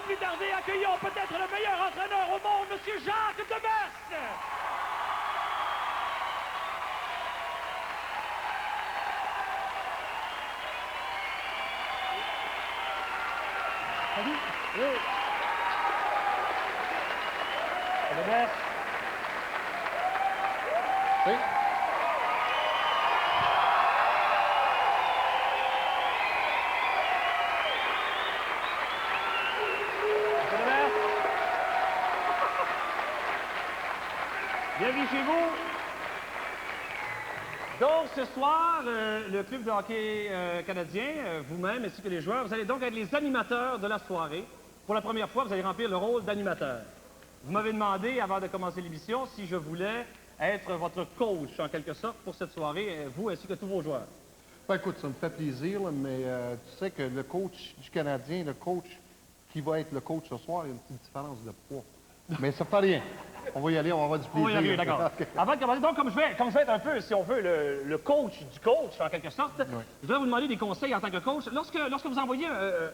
plus tarder, accueillons peut-être le meilleur entraîneur au monde, M. Jacques Demers. Salut. Oui. Demers. Oui. Bienvenue chez vous. Donc, ce soir, le club de hockey canadien, vous-même ainsi que les joueurs, vous allez donc être les animateurs de la soirée. Pour la première fois, vous allez remplir le rôle d'animateur. Vous m'avez demandé, avant de commencer l'émission, si je voulais être votre coach, en quelque sorte, pour cette soirée, vous ainsi que tous vos joueurs. Ben, écoute, ça me fait plaisir, là, mais tu sais que le coach du Canadien, le coach qui va être le coach ce soir, il y a une petite différence de poids. Mais ça ne fait rien. On va y aller, on va avoir du plaisir. On va y aller, d'accord. Okay. Avant de commencer, donc, comme je vais être un peu, si on veut, le coach du coach, en quelque sorte, oui. Je vais vous demander des conseils en tant que coach. Lorsque vous envoyez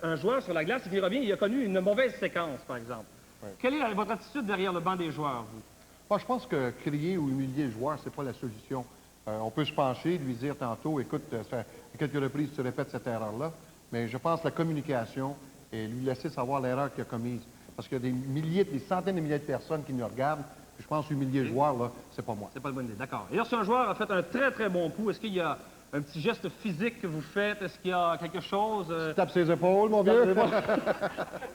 un joueur sur la glace et qu'il revient, il a connu une mauvaise séquence, par exemple. Oui. Quelle est votre attitude derrière le banc des joueurs, vous? Moi, je pense que crier ou humilier le joueur, c'est pas la solution. On peut se pencher, lui dire tantôt, écoute, ça fait à quelques reprises tu répètes cette erreur-là, mais je pense que la communication et lui laisser savoir l'erreur qu'il a commise. Parce qu'il y a des milliers, des centaines de milliers de personnes qui nous regardent. Puis je pense que humilier le joueur, là, c'est pas moi. C'est pas une bonne idée, d'accord. Et lorsqu'un joueur a fait un très, très bon coup, est-ce qu'il y a un petit geste physique que vous faites? Est-ce qu'il y a quelque chose... Tu tapes ses épaules, mon vieux.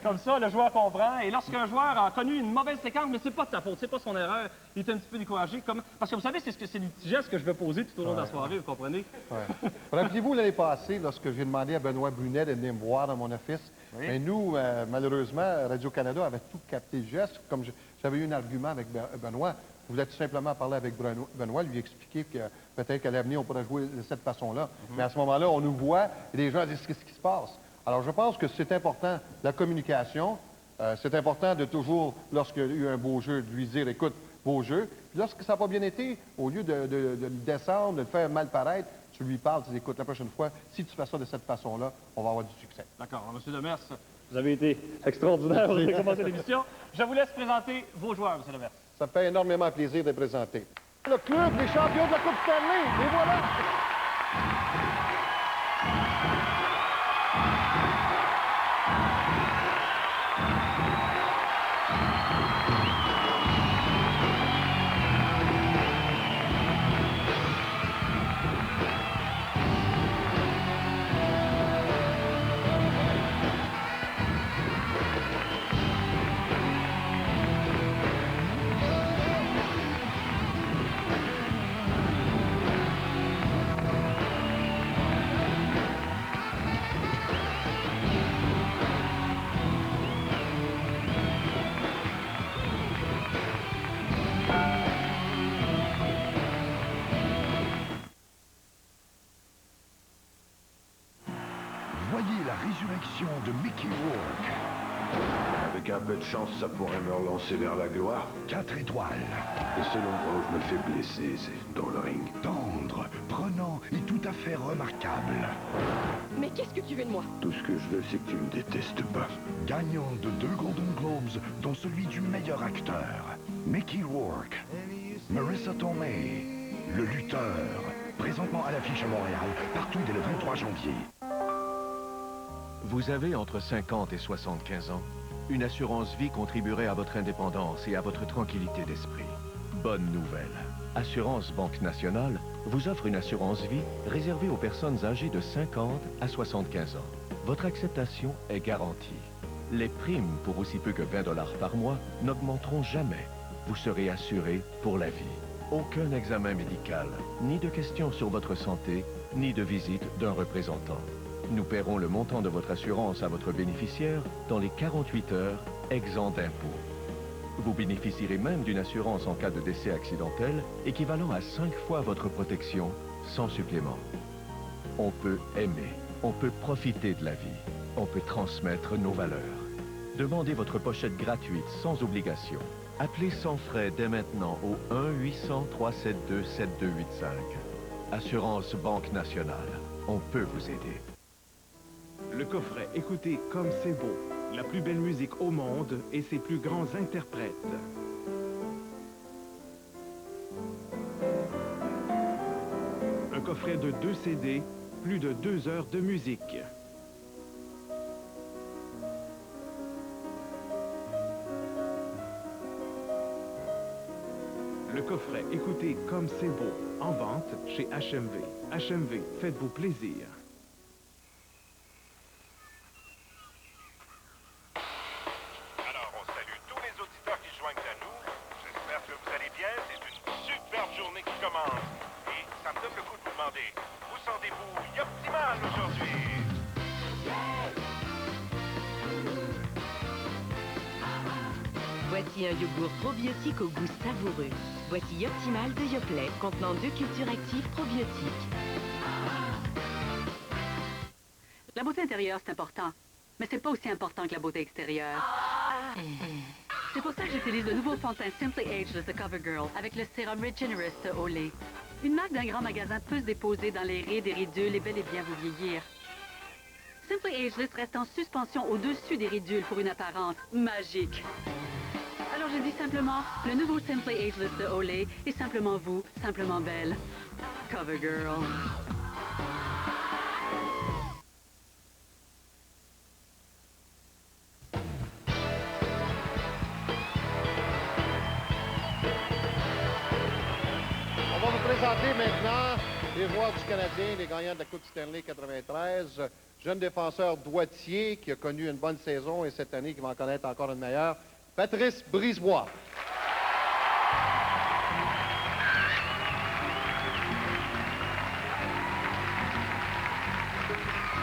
Comme ça, le joueur comprend. Et lorsqu'un joueur a connu une mauvaise séquence, mais c'est pas de ta faute, c'est pas son erreur, il est un petit peu découragé. Parce que vous savez, c'est des petits gestes que je vais poser tout au long de la soirée, vous comprenez? Ouais. Rappelez-vous, l'année passée, lorsque j'ai demandé à Benoît Brunet de venir me voir dans mon office, oui. Mais nous, malheureusement, Radio-Canada avait tout capté le geste. Comme j'avais eu un argument avec Benoît, je voulais tout simplement parler avec Benoît, lui expliquer que peut-être qu'à l'avenir, on pourrait jouer de cette façon-là. Mais à ce moment-là, on nous voit et les gens disent qu'est-ce qui se passe. Alors, je pense que c'est important, la communication. C'est important de toujours, lorsqu'il y a eu un beau jeu, de lui dire, écoute, beau jeu. Puis lorsque ça n'a pas bien été, au lieu de le descendre, de le faire mal paraître, tu lui parles, tu dis, écoute, la prochaine fois, si tu fais ça de cette façon-là, on va avoir du succès. D'accord. M. Demers, vous avez été extraordinaire. Vous avez commencé l'émission. Je vous laisse présenter vos joueurs, M. Demers. Ça me fait énormément plaisir de présenter. Le club des champions de la Coupe Stanley, et voilà! Résurrection de Mickey Rourke. Avec un peu de chance, ça pourrait me relancer vers la gloire. 4 étoiles. Le seul endroit où je me fais blesser, c'est dans le ring. Tendre, prenant et tout à fait remarquable. Mais qu'est-ce que tu veux de moi? Tout ce que je veux, c'est que tu me détestes pas. Gagnant de 2 Golden Globes, dont celui du meilleur acteur. Mickey Rourke. Marissa Tomei, le lutteur. Présentement à l'affiche à Montréal, partout dès le 23 janvier. Vous avez entre 50 et 75 ans. Une assurance vie contribuerait à votre indépendance et à votre tranquillité d'esprit. Bonne nouvelle. Assurance Banque Nationale vous offre une assurance vie réservée aux personnes âgées de 50 à 75 ans. Votre acceptation est garantie. Les primes pour aussi peu que 20 $ par mois n'augmenteront jamais. Vous serez assuré pour la vie. Aucun examen médical, ni de questions sur votre santé, ni de visite d'un représentant. Nous paierons le montant de votre assurance à votre bénéficiaire dans les 48 heures, exempt d'impôts. Vous bénéficierez même d'une assurance en cas de décès accidentel équivalent à 5 fois votre protection, sans supplément. On peut aimer, on peut profiter de la vie, on peut transmettre nos valeurs. Demandez votre pochette gratuite, sans obligation. Appelez sans frais dès maintenant au 1-800-372-7285. Assurance Banque Nationale, on peut vous aider. Le coffret, écoutez comme c'est beau. la plus belle musique au monde et ses plus grands interprètes. Un coffret de 2 CD, plus de 2 heures de musique. Le coffret Écoutez comme c'est beau, en vente chez HMV. HMV, faites-vous plaisir. Alors, on salue tous les auditeurs qui se joignent à nous. J'espère que vous allez bien. C'est une superbe journée qui commence. Et ça me donne le goût de vous demander, vous sentez-vous optimal aujourd'hui? Voici un yogourt probiotique au goût savoureux. Voici Optimal de Yoplait, contenant 2 cultures actives probiotiques. La beauté intérieure, c'est important. Mais c'est pas aussi important que la beauté extérieure. C'est pour ça que j'utilise le nouveau fond de teint Simply Ageless de CoverGirl avec le sérum Regenerist de Olay. Une marque d'un grand magasin peut se déposer dans les rides et ridules et bel et bien vous vieillir. Simply Ageless reste en suspension au-dessus des ridules pour une apparence magique. Alors je dis simplement, le nouveau Simply Ageless de Olay est simplement vous, simplement belle. CoverGirl. On va vous présenter maintenant les joueurs du Canadien, les gagnants de la Coupe Stanley 93. Jeune défenseur droitier qui a connu une bonne saison et cette année qui va en connaître encore une meilleure. Patrice Brisebois.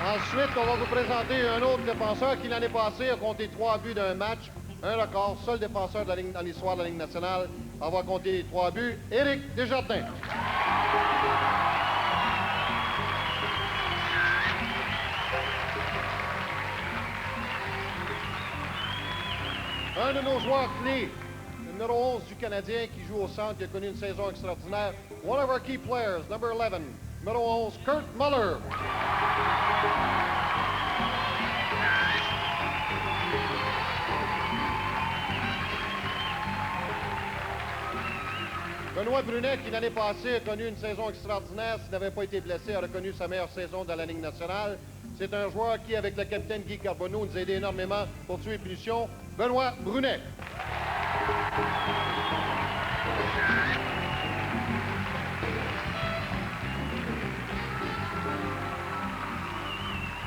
Ensuite, on va vous présenter un autre défenseur qui, l'année passée, a compté 3 buts d'un match. Un record, seul défenseur dans l'histoire de la Ligue nationale à avoir compté 3 buts, Éric Desjardins. Un de nos joueurs clés, le numéro 11 du Canadien qui joue au centre, qui a connu une saison extraordinaire. One of our key players, number 11, numéro 11, Kurt Muller. Benoît Brunet, qui l'année passée a connu une saison extraordinaire, s'il n'avait pas été blessé, aurait connu sa meilleure saison dans la Ligue nationale. C'est un joueur qui, avec le capitaine Guy Carbonneau, nous a aidé énormément pour tuer les punitions. Benoît Brunet.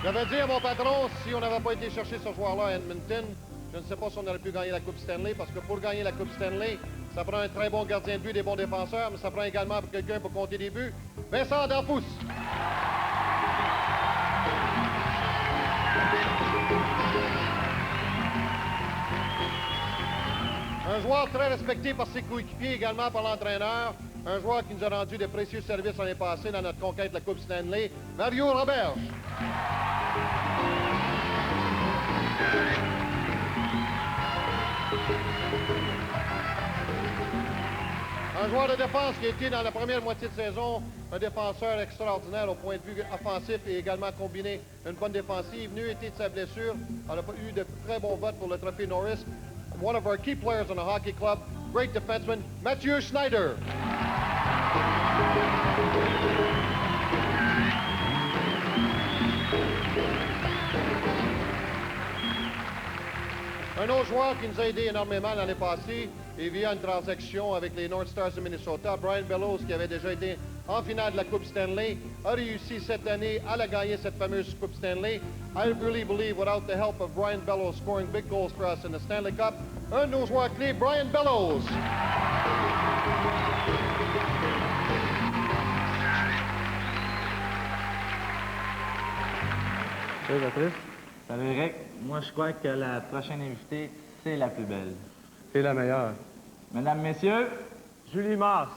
J'avais dit à mon patron, si on n'avait pas été chercher ce joueur-là à Edmonton, je ne sais pas si on aurait pu gagner la Coupe Stanley, parce que pour gagner la Coupe Stanley, ça prend un très bon gardien de but, des bons défenseurs, mais ça prend également pour quelqu'un pour compter des buts. Vincent Damphousse. Un joueur très respecté par ses coéquipiers, également par l'entraîneur. Un joueur qui nous a rendu de précieux services l'année passée dans notre conquête de la Coupe Stanley, Mario Roberge. Un joueur de défense qui a été dans la première moitié de saison un défenseur extraordinaire au point de vue offensif et également combiné une bonne défensive. Venu été de sa blessure, on a eu de très bons votes pour le trophée Norris. One of our key players in the hockey club, great defenseman, Mathieu Schneider. Un autre joueur qui nous a aidé énormément l'année passée et via une transaction avec les North Stars de Minnesota, Brian Bellows, qui avait déjà été en finale de la Coupe Stanley, a réussi cette année à la gagner, cette fameuse Coupe Stanley. I really believe without the help of Brian Bellows scoring big goals for us in the Stanley Cup, un de nos joueurs clés, Brian Bellows. Salut Patrice. Salut Eric. Moi, je crois que la prochaine invitée, c'est la plus belle. C'est la meilleure. Mesdames, Messieurs, Julie Mars.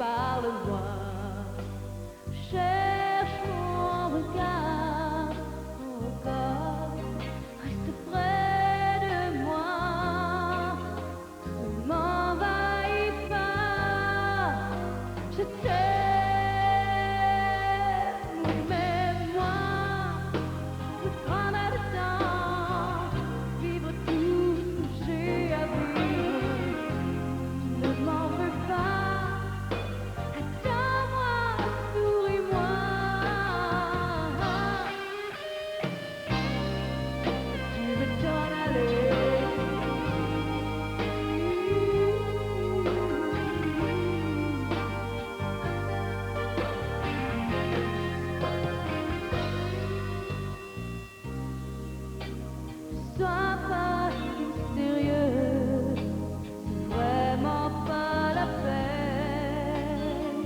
parle-moi. Cherche mon regard, encore, reste près de moi. Ne m'envahis pas, je t'aime, mais moi, je prendrai le temps, vivre tout ce que j'ai à vivre. Ne m'en veux pas, attends-moi, souris-moi. Tu veux t'en aller. Sois pas mystérieux, c'est vraiment pas la peine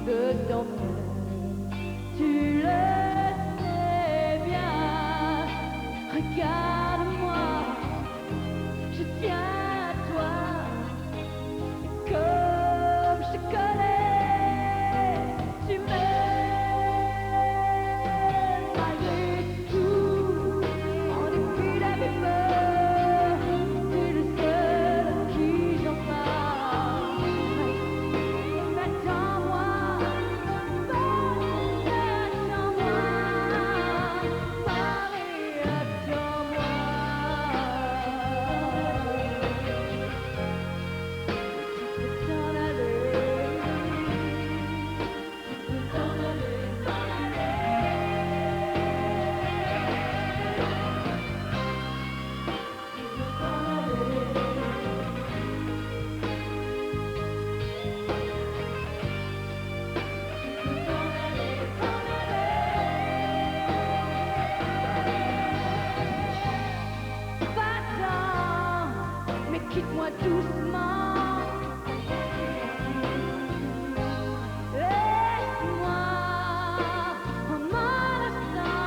de t'en faire. Tu le sais bien, regarde-moi, je tiens à toi, comme je te connais, tu m'aimes malgré tout. En dépit de mes peurs, tu es le seul à qui j'en parle. Mais attends-moi, attends-moi, Marie, attends-moi. Tu peux t'en aller, tu peux t'en aller, t'en Va-t'en, mais quitte-moi doucement. Laisse-moi en mon instant.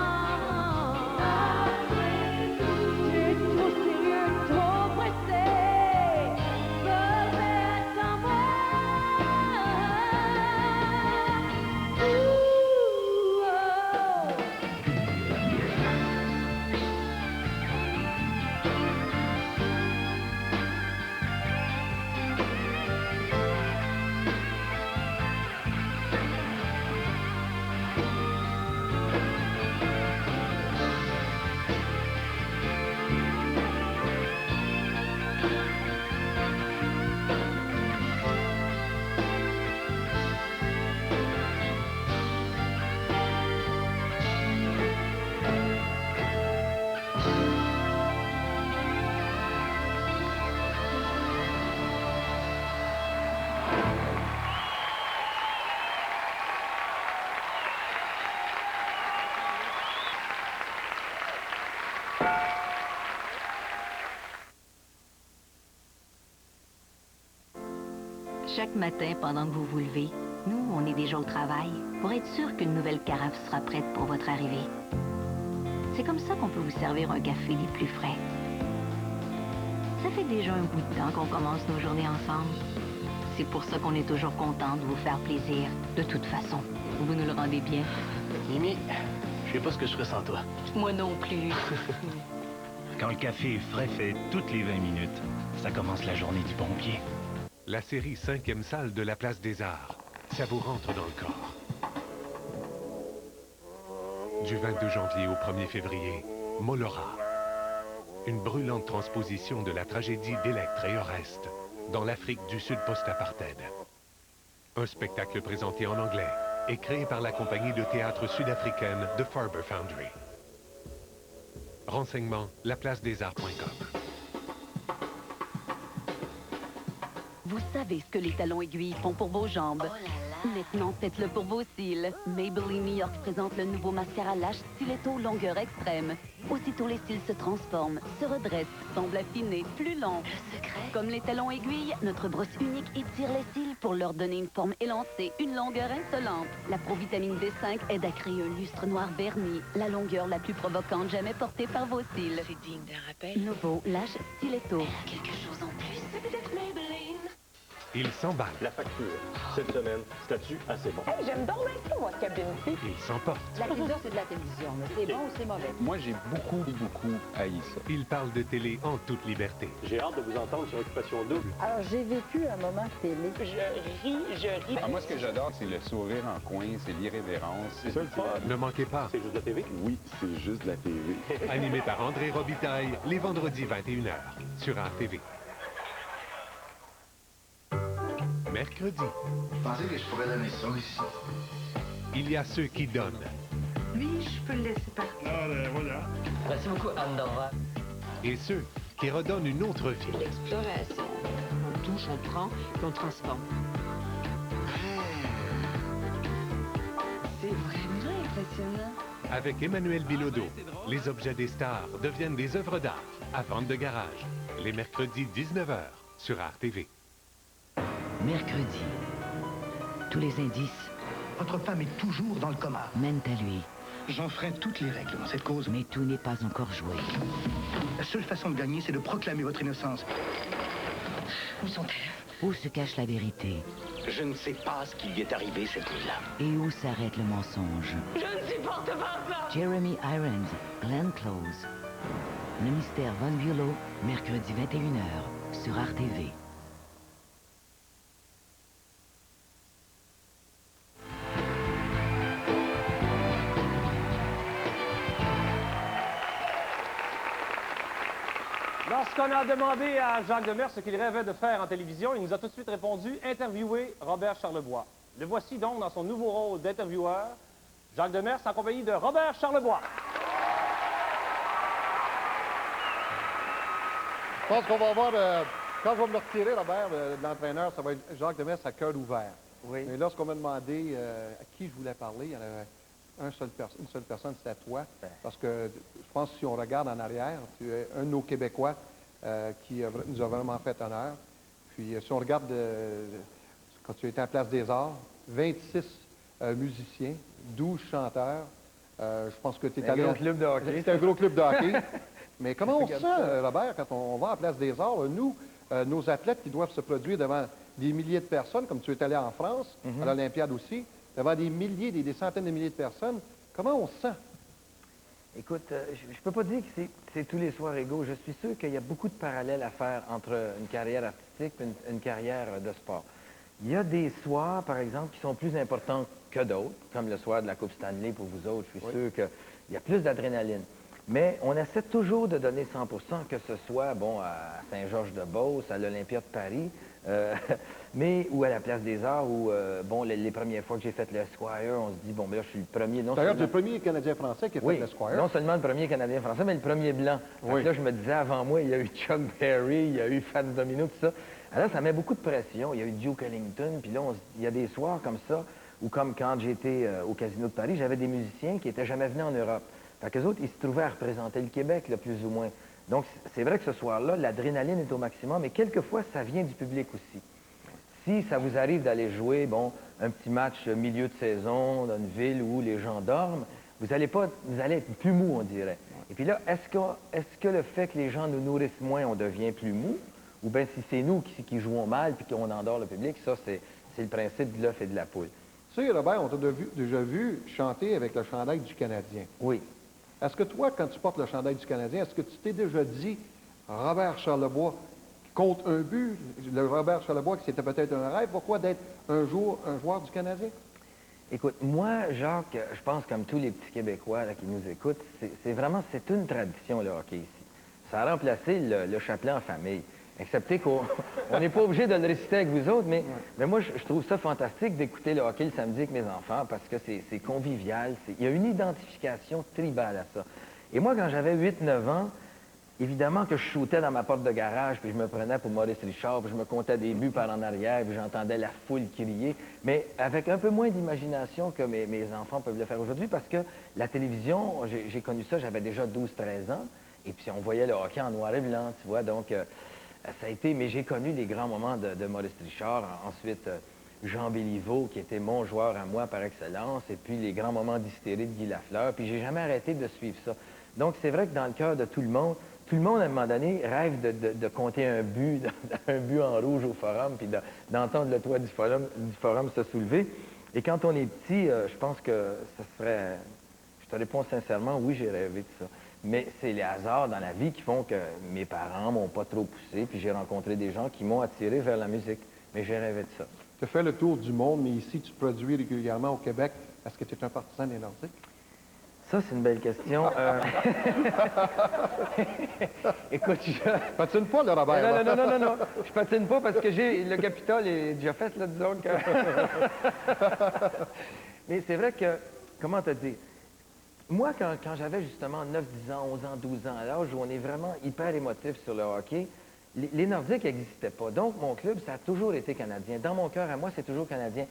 Tu es trop sérieux, trop pressé. Mais attends-moi. Chaque matin, pendant que vous vous levez, nous, on est déjà au travail pour être sûr qu'une nouvelle carafe sera prête pour votre arrivée. C'est comme ça qu'on peut vous servir un café les plus frais. Ça fait déjà un bout de temps qu'on commence nos journées ensemble. C'est pour ça qu'on est toujours content de vous faire plaisir. De toute façon, vous nous le rendez bien. Mimi, je sais pas ce que je ferais sans toi. Moi non plus. Quand le café est frais, fait toutes les 20 minutes, ça commence la journée du pompier. La série 5e salle de la Place des Arts. Ça vous rentre dans le corps. Du 22 janvier au 1er février, Molora. Une brûlante transposition de la tragédie d'Électre et Oreste dans l'Afrique du Sud post-apartheid. Un spectacle présenté en anglais et créé par la compagnie de théâtre sud-africaine The Farber Foundry. Renseignements, laplacedesarts.com. Vous savez ce que les talons aiguilles font pour vos jambes. Maintenant, faites-le pour vos cils. Maybelline New York présente le nouveau mascara Lash Stiletto longueur extrême. Aussitôt les cils se transforment, se redressent, semblent affinés, plus longs. Le secret? Comme les talons aiguilles, notre brosse unique étire les cils pour leur donner une forme élancée, une longueur insolente. La Pro-Vitamine D5 aide à créer un lustre noir verni, la longueur la plus provocante jamais portée par vos cils. C'est digne d'un rappel. Nouveau Lash Stiletto. Elle a quelque chose en plus. C'est peut-être Maybelline. Il s'emballe. La facture, cette semaine, statut assez bon. Hey, j'aime donc bien ça, moi, ce cabine-ci. Il s'emporte. La pizza, c'est de la télévision, mais c'est bon ou c'est mauvais? Moi, j'ai beaucoup haï ça. Il parle de télé en toute liberté. J'ai hâte de vous entendre sur Occupation Double. Alors, j'ai vécu un moment télé. Je ris. Moi, ce que j'adore, c'est le sourire en coin, c'est l'irrévérence. C'est ça le fun. Ne manquez pas. C'est juste de la TV? Oui, c'est juste de la TV. Animé par André Robitaille, les vendredis 21h, sur RTV. Mercredi. Je pensais que je pourrais donner ça ici. Il y a ceux qui donnent. Lui, je peux le laisser partir. Voilà. Merci beaucoup, Anne-Dora. Et ceux qui redonnent une autre vie. L'exploration. On touche, on prend, puis on transforme. C'est vraiment impressionnant. Avec Emmanuel Bilodeau, les objets des stars deviennent des œuvres d'art à vente de garage. Les mercredis 19h sur RTV. Mercredi. Tous les indices Votre femme est toujours dans le coma. mènent à lui. J'en ferai toutes les règles dans cette cause. Mais tout n'est pas encore joué. La seule façon de gagner, c'est de proclamer votre innocence. Où sont-elles? Où se cache la vérité? Je ne sais pas ce qui lui est arrivé cette nuit-là. Et où s'arrête le mensonge? Je ne supporte pas ça. Jeremy Irons, Glenn Close. Le mystère Von Bulow, mercredi 21h sur RTV. Lorsqu'on a demandé à Jacques Demers ce qu'il rêvait de faire en télévision, il nous a tout de suite répondu « Interviewer Robert Charlebois ». Le voici donc dans son nouveau rôle d'intervieweur, Jacques Demers en compagnie de Robert Charlebois. Je pense qu'on va avoir, quand je vais me le retirer, Robert, de l'entraîneur, ça va être Jacques Demers à cœur ouvert. Oui. Mais lorsqu'on m'a demandé à qui je voulais parler, il y en avait une seule personne, c'était toi. Parce que je pense que si on regarde en arrière, tu es un de nos Québécois qui nous a vraiment fait honneur. Puis si on regarde quand tu étais à Place des Arts, 26 musiciens, 12 chanteurs. Je pense que tu es allé... Un gros club de hockey. C'était un gros club de hockey. Mais comment on se sent, Robert, quand on va à Place des Arts, nous, nos athlètes qui doivent se produire devant des milliers de personnes, comme tu es allé en France, à l'Olympiade aussi, devant des milliers, des centaines de milliers de personnes, comment on se sent? Écoute, je ne peux pas dire que c'est tous les soirs égaux. Je suis sûr qu'il y a beaucoup de parallèles à faire entre une carrière artistique et une carrière de sport. Il y a des soirs, par exemple, qui sont plus importants que d'autres, comme le soir de la Coupe Stanley pour vous autres. Je suis sûr qu'il y a plus d'adrénaline. Mais on essaie toujours de donner 100 %, que ce soit, bon, à Saint-Georges-de-Beauce, à l'Olympia de Paris, ou à la Place des Arts, où, bon, les premières fois que j'ai fait le Squire, on se dit, bon, ben là, je suis le premier. D'ailleurs, tu es le premier Canadien-Français qui a fait le Squire. Non seulement le premier Canadien-Français, mais le premier blanc. Oui. Là, je me disais, avant moi, il y a eu Chuck Berry, il y a eu Fats Domino, tout ça. Alors, ça met beaucoup de pression. Il y a eu Duke Ellington, puis là, il y a des soirs comme ça, ou comme quand j'étais au Casino de Paris, j'avais des musiciens qui n'étaient jamais venus en Europe. Fait qu'eux autres, ils se trouvaient à représenter le Québec, là, plus ou moins. Donc, c'est vrai que ce soir-là, l'adrénaline est au maximum, mais quelquefois, ça vient du public aussi. Si ça vous arrive d'aller jouer, bon, un petit match milieu de saison dans une ville où les gens dorment, vous allez être plus mou, on dirait. Et puis là, est-ce que le fait que les gens nous nourrissent moins, on devient plus mou? Ou bien si c'est nous qui jouons mal puis qu'on endort le public, ça, c'est le principe de l'œuf et de la poule. Tu sais, Robert, on t'a déjà vu chanter avec le chandail du Canadien. Oui. Est-ce que toi, quand tu portes le chandail du Canadien, est-ce que tu t'es déjà dit, Robert Charlebois compte un but, le Robert Charlebois, que c'était peut-être un rêve, pourquoi d'être un jour un joueur du Canadien? Écoute, moi, Jacques, je pense comme tous les petits Québécois là, qui nous écoutent, c'est une tradition, le hockey ici. Ça a remplacé le chapelet en famille. Excepté qu'on n'est pas obligé de le réciter avec vous autres, mais moi, je trouve ça fantastique d'écouter le hockey le samedi avec mes enfants parce que c'est convivial. Il y a une identification tribale à ça. Et moi, quand j'avais 8-9 ans, évidemment que je shootais dans ma porte de garage, puis je me prenais pour Maurice Richard, puis je me comptais des buts par en arrière, puis j'entendais la foule crier, mais avec un peu moins d'imagination que mes enfants peuvent le faire aujourd'hui, parce que la télévision, j'ai connu ça, j'avais déjà 12-13 ans, et puis on voyait le hockey en noir et blanc, tu vois, donc ça a été, mais j'ai connu les grands moments de Maurice Richard, ensuite Jean Béliveau, qui était mon joueur à moi par excellence, et puis les grands moments d'hystérie de Guy Lafleur, puis j'ai jamais arrêté de suivre ça. Donc c'est vrai que dans le cœur de tout le monde, tout le monde, à un moment donné, rêve de compter un but, un but en rouge au forum, puis d'entendre le toit du forum se soulever. Et quand on est petit, je pense que ce serait... Je te réponds sincèrement, oui, j'ai rêvé de ça. Mais c'est les hasards dans la vie qui font que mes parents m'ont pas trop poussé, puis j'ai rencontré des gens qui m'ont attiré vers la musique. Mais j'ai rêvé de ça. Tu as fait le tour du monde, mais ici, tu produis régulièrement au Québec. Est-ce que tu es un partisan des Nordiques? Ça, c'est une belle question. Écoute, je... Patine pas, le Robert. Non. Je patine pas parce que le Capitole est déjà fait, là, disons que... Mais c'est vrai que, comment te dire, moi, quand j'avais justement 9, 10 ans, 11 ans, 12 ans, à l'âge où on est vraiment hyper émotif sur le hockey, les Nordiques n'existaient pas. Donc, mon club, ça a toujours été canadien. Dans mon cœur, à moi, c'est toujours canadien.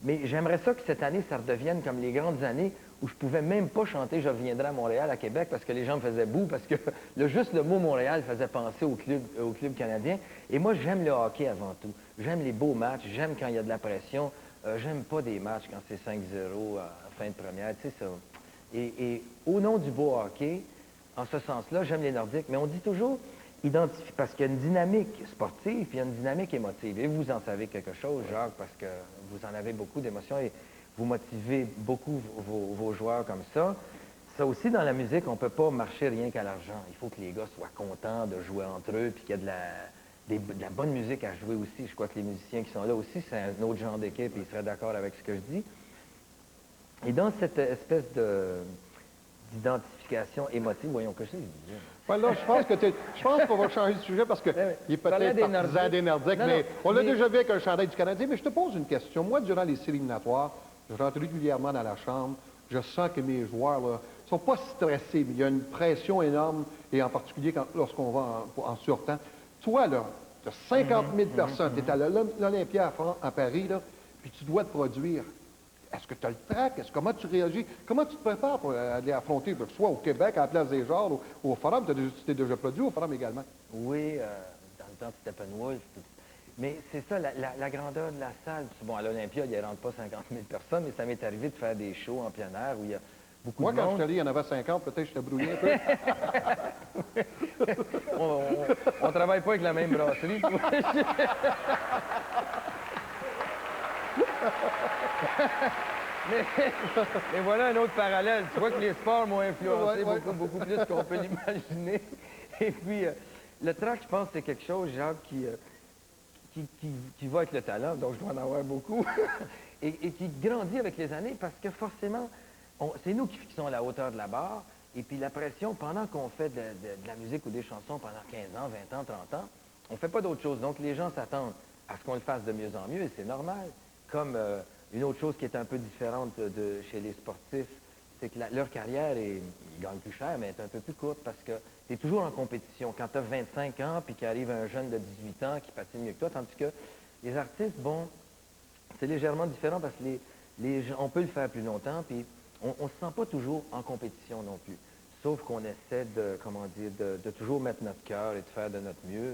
Mais j'aimerais ça que cette année, ça redevienne comme les grandes années où je pouvais même pas chanter « Je reviendrai à Montréal, à Québec » parce que les gens me faisaient boue, parce que juste le mot Montréal faisait penser au club canadien. Et moi, j'aime le hockey avant tout. J'aime les beaux matchs, j'aime quand il y a de la pression. J'aime pas des matchs quand c'est 5-0 à fin de première, tu sais ça. Et au nom du beau hockey, en ce sens-là, j'aime les Nordiques. Mais on dit toujours, parce qu'il y a une dynamique sportive, puis il y a une dynamique émotive. Et vous en savez quelque chose, Jacques, parce que vous en avez beaucoup d'émotions et vous motivez beaucoup vos joueurs comme ça. Ça aussi, dans la musique, on ne peut pas marcher rien qu'à l'argent. Il faut que les gars soient contents de jouer entre eux, puis qu'il y a de la bonne musique à jouer aussi. Je crois que les musiciens qui sont là aussi, c'est un autre genre d'équipe et ils seraient d'accord avec ce que je dis. Et dans cette espèce d'identification émotive, voyons que c'est. Ouais, là, je pense qu'on va changer de sujet parce qu'il est peut-être partisan des Nordiques, mais on l'a déjà vu avec un chandail du Canadien. Mais je te pose une question. Moi, durant les séries éliminatoires, je rentre régulièrement dans la chambre. Je sens que mes joueurs ne sont pas stressés, mais il y a une pression énorme, et en particulier lorsqu'on va en surtemps. Toi, là, tu as 50 000 personnes, tu es à l'Olympia à Paris, là, puis tu dois te produire. Est-ce que tu as le trac? Comment tu réagis? Comment tu te prépares pour aller affronter, que ce soit au Québec, à la Place des Genres, ou au Forum? Tu t'es déjà produit au Forum également? Oui, dans le temps de Steppenwolf. Mais c'est ça, la grandeur de la salle. Bon, à l'Olympia, il n'y rentre pas 50 000 personnes, mais ça m'est arrivé de faire des shows en plein air où il y a beaucoup de monde. Moi, quand je suis allé, il y en avait 50, peut-être je t'ai brouillé un peu. On ne travaille pas avec la même brasserie. Mais voilà un autre parallèle. Tu vois que les sports m'ont influencé beaucoup plus qu'on peut l'imaginer. Et puis, le track, je pense, c'est quelque chose, Jacques, qui va avec le talent, donc je dois en avoir beaucoup, et qui grandit avec les années parce que forcément, c'est nous qui fixons la hauteur de la barre, et puis la pression, pendant qu'on fait de la musique ou des chansons pendant 15 ans, 20 ans, 30 ans, on ne fait pas d'autre chose. Donc les gens s'attendent à ce qu'on le fasse de mieux en mieux, et c'est normal. Comme une autre chose qui est un peu différente chez les sportifs, c'est que leur carrière, ils gagnent plus cher, mais est un peu plus courte parce que tu es toujours en compétition. Quand tu as 25 ans, puis qu'arrive un jeune de 18 ans qui patine mieux que toi, tandis que les artistes, bon, c'est légèrement différent parce que on peut le faire plus longtemps, puis on ne se sent pas toujours en compétition non plus. Sauf qu'on essaie de toujours mettre notre cœur et de faire de notre mieux,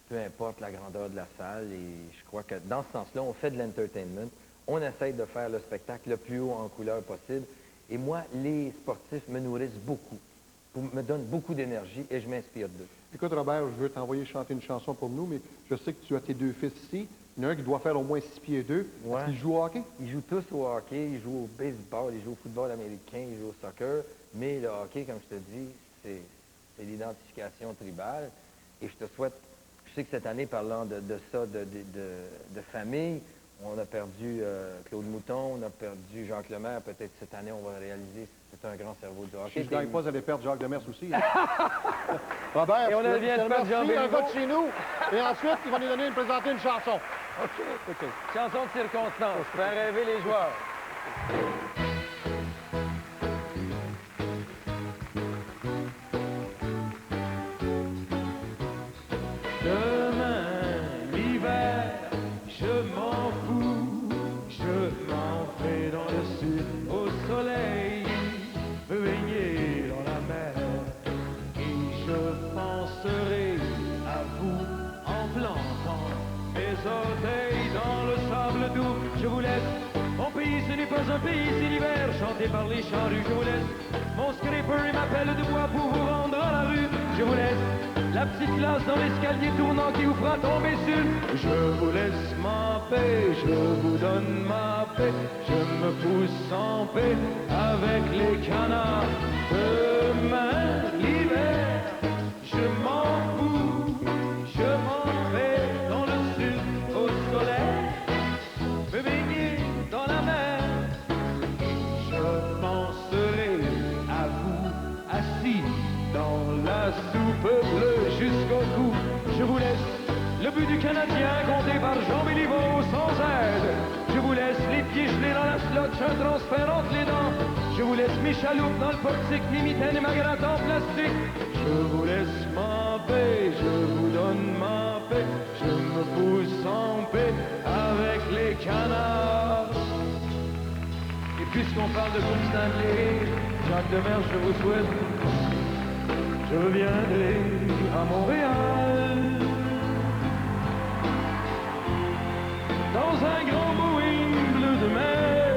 peu importe la grandeur de la salle. Et je crois que dans ce sens-là, on fait de l'entertainment. On essaye de faire le spectacle le plus haut en couleur possible. Et moi, les sportifs me nourrissent beaucoup, me donnent beaucoup d'énergie et je m'inspire d'eux. Écoute, Robert, je veux t'envoyer chanter une chanson pour nous, mais je sais que tu as tes deux fils ici. Il y en a un qui doit faire au moins 6 pieds 2. Ouais. Ils jouent au hockey? Ils jouent tous au hockey, ils jouent au baseball, ils jouent au football américain, ils jouent au soccer. Mais le hockey, comme je te dis, c'est l'identification tribale. Et je te souhaite, je sais que cette année, parlant de ça, de famille, on a perdu Claude Mouton, on a perdu Jacques Lemaire. Peut-être cette année, on va réaliser c'est un grand cerveau du hockey. Si je ne gagne pas, vous allez perdre Jacques Demers aussi. Hein? Robert, et on a bien de faire Jean un gars de chez nous. Et ensuite, il va nous présenter une chanson. OK. Chanson de circonstance. Faire rêver les joueurs. Dans le sable doux, je vous laisse, mon pays ce n'est pas un pays, c'est l'hiver, chanté par les charrues. Je vous laisse mon scraper et ma pelle de bois pour vous rendre à la rue. Je vous laisse la petite classe dans l'escalier tournant qui vous fera tomber sur. Je vous laisse ma paix, je vous donne ma paix. Je me pousse en paix avec les canards. Demain, l'hiver, je m'en fous, je m'en vais dans le sud au soleil, me baigner dans la mer. Je penserai à vous assis dans la soupe bleue jusqu'au cou. Je vous laisse le but du Canadien compté par Jean Béliveau sans aide. Je vous laisse les pieds gelés dans la slotch, un transfert entre les dents. Je vous laisse mes chaloupes dans le portique, mes mitaines et ma gratte en plastique. Je vous laisse ma paix, je vous donne ma paix. Je me pousse en paix avec les canards. Et puisqu'on parle de Coupe Stanley, Jacques Demers, je vous souhaite, je reviendrai à Montréal dans un grand Boeing bleu de mer.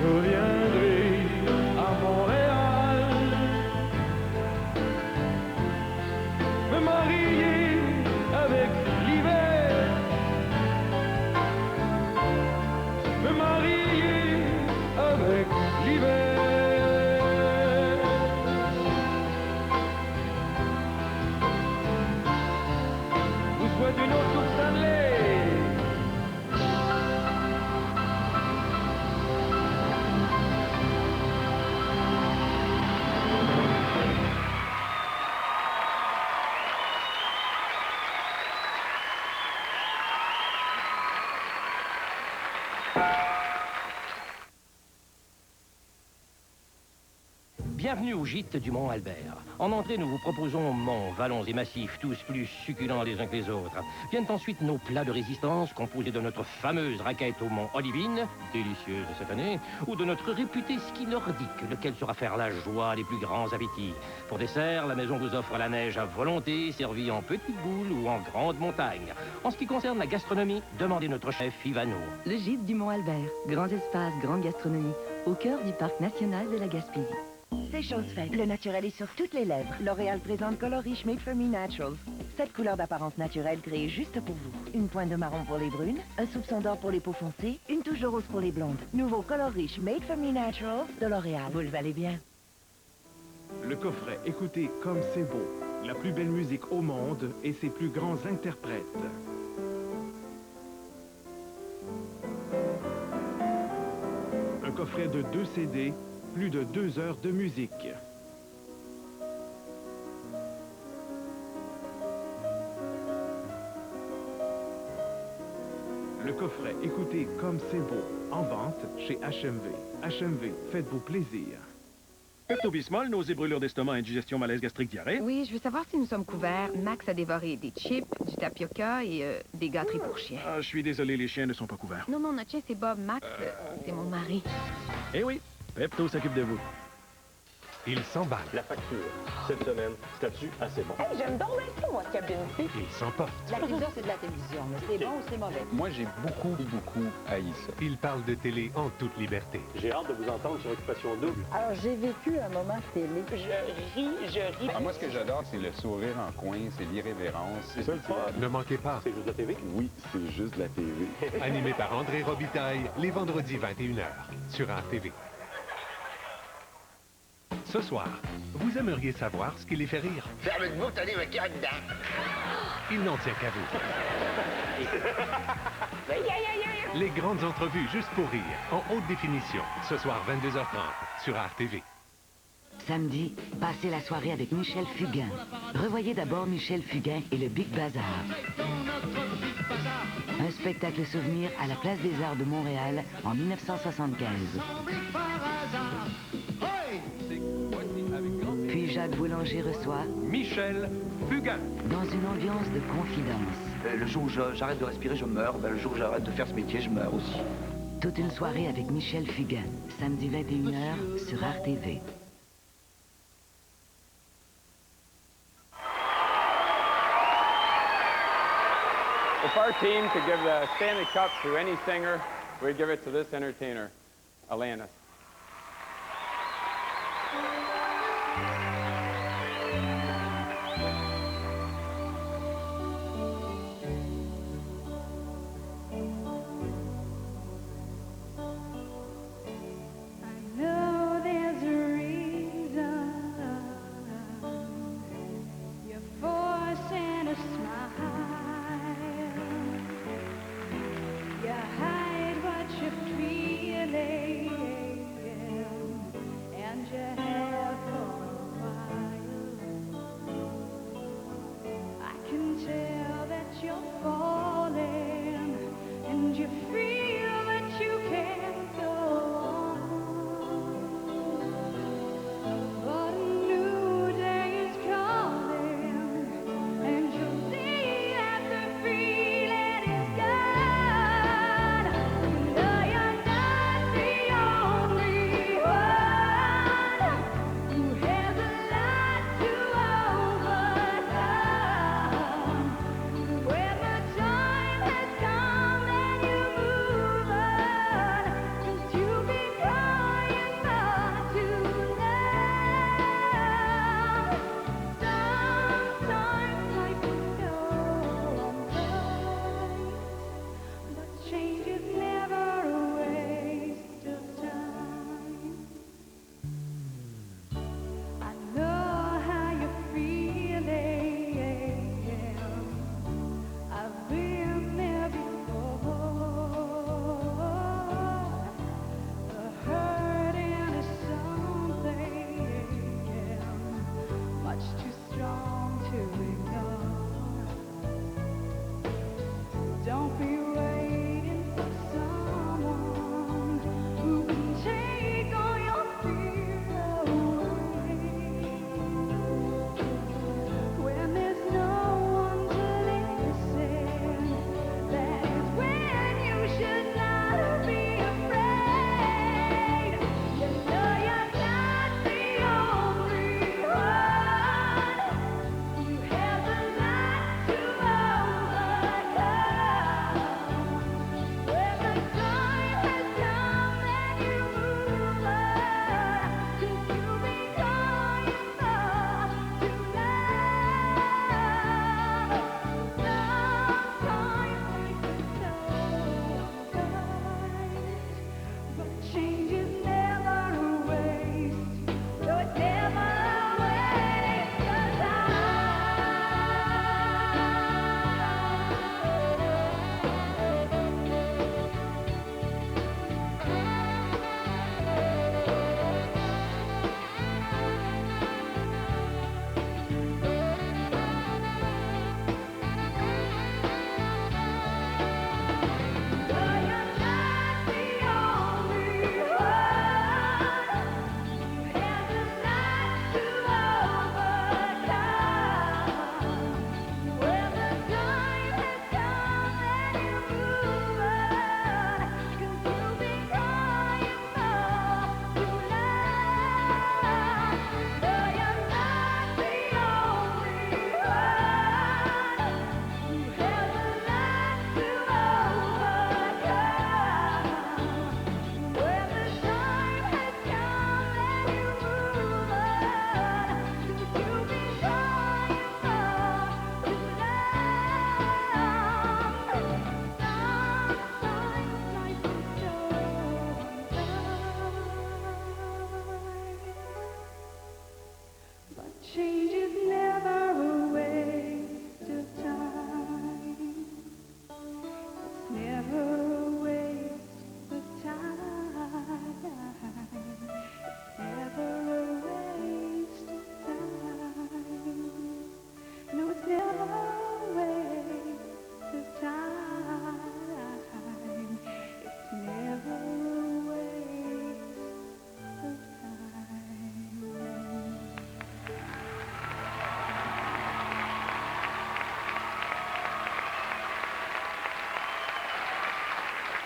Je reviendrai à Montréal me marier avec l'hiver, me marier avec l'hiver. Vous souhaite une autre Coupe Stanley. Bienvenue au gîte du Mont Albert. En entrée, nous vous proposons monts, vallons et massifs, tous plus succulents les uns que les autres. Viennent ensuite nos plats de résistance, composés de notre fameuse raquette au Mont Olivine, délicieuse cette année, ou de notre réputé ski nordique, lequel sera faire la joie les plus grands appétits. Pour dessert, la maison vous offre la neige à volonté, servie en petites boules ou en grandes montagnes. En ce qui concerne la gastronomie, demandez notre chef Ivano. Le gîte du Mont Albert. Grands espaces, grande gastronomie. Au cœur du parc national de la Gaspésie. C'est chose faite. Le naturel est sur toutes les lèvres. L'Oréal présente Color Riche Made for Me Naturals. 7 couleurs d'apparence naturelle créées juste pour vous. Une pointe de marron pour les brunes, un soupçon d'or pour les peaux foncées, une touche de rose pour les blondes. Nouveau Color Riche Made for Me Naturals de L'Oréal. Vous le valez bien. Le coffret Écoutez comme c'est beau. La plus belle musique au monde et ses plus grands interprètes. Un coffret de 2 CD, plus de 2 heures de musique. Le coffret Écoutez comme c'est beau, en vente chez HMV. HMV, faites-vous plaisir. Pepto-Bismol, nausées, brûlures d'estomac, indigestion, malaise gastrique, diarrhée. Oui, je veux savoir si nous sommes couverts. Max a dévoré des chips, du tapioca et des gâteries pour chiens. Ah, je suis désolé, les chiens ne sont pas couverts. Non, non, notre chien, c'est Bob. Max, c'est mon mari. Eh oui, Pepto s'occupe de vous. Il s'emballe. La facture, cette semaine, statut assez bon. Hey, j'aime donc bien ça, moi, cabine-ci. Il s'emporte. La télévision, c'est de la télévision, mais c'est bon ou c'est mauvais? Moi, j'ai beaucoup haï ça. Il parle de télé en toute liberté. J'ai hâte de vous entendre sur Occupation Double. Alors, j'ai vécu un moment télé. Je ris. Ah, moi, ce que j'adore, c'est le sourire en coin, c'est l'irrévérence. C'est ça le fun. Ne manquez pas. C'est juste la TV? Oui, c'est juste la TV. Animé par André Robitaille, les vendredis 21h, sur RTV. Ce soir, vous aimeriez savoir ce qui les fait rire. Ferme-moi, t'as des requins dedans. Il n'en tient qu'à vous. Les grandes entrevues juste pour rire, en haute définition, ce soir 22h30, sur RTV. Samedi, passez la soirée avec Michel Fugain. Revoyez d'abord Michel Fugain et le Big Bazar. Un spectacle souvenir à la Place des Arts de Montréal en 1975. Puis Jacques Boulanger reçoit Michel Fugain. Dans une ambiance de confidence. Le jour où j'arrête de respirer, je meurs. Le jour où j'arrête de faire ce métier, je meurs aussi. Toute une soirée avec Michel Fugain. Samedi 21h sur RTV. If our team could give the Stanley Cup to any singer, we'd give it to this entertainer, Alanis.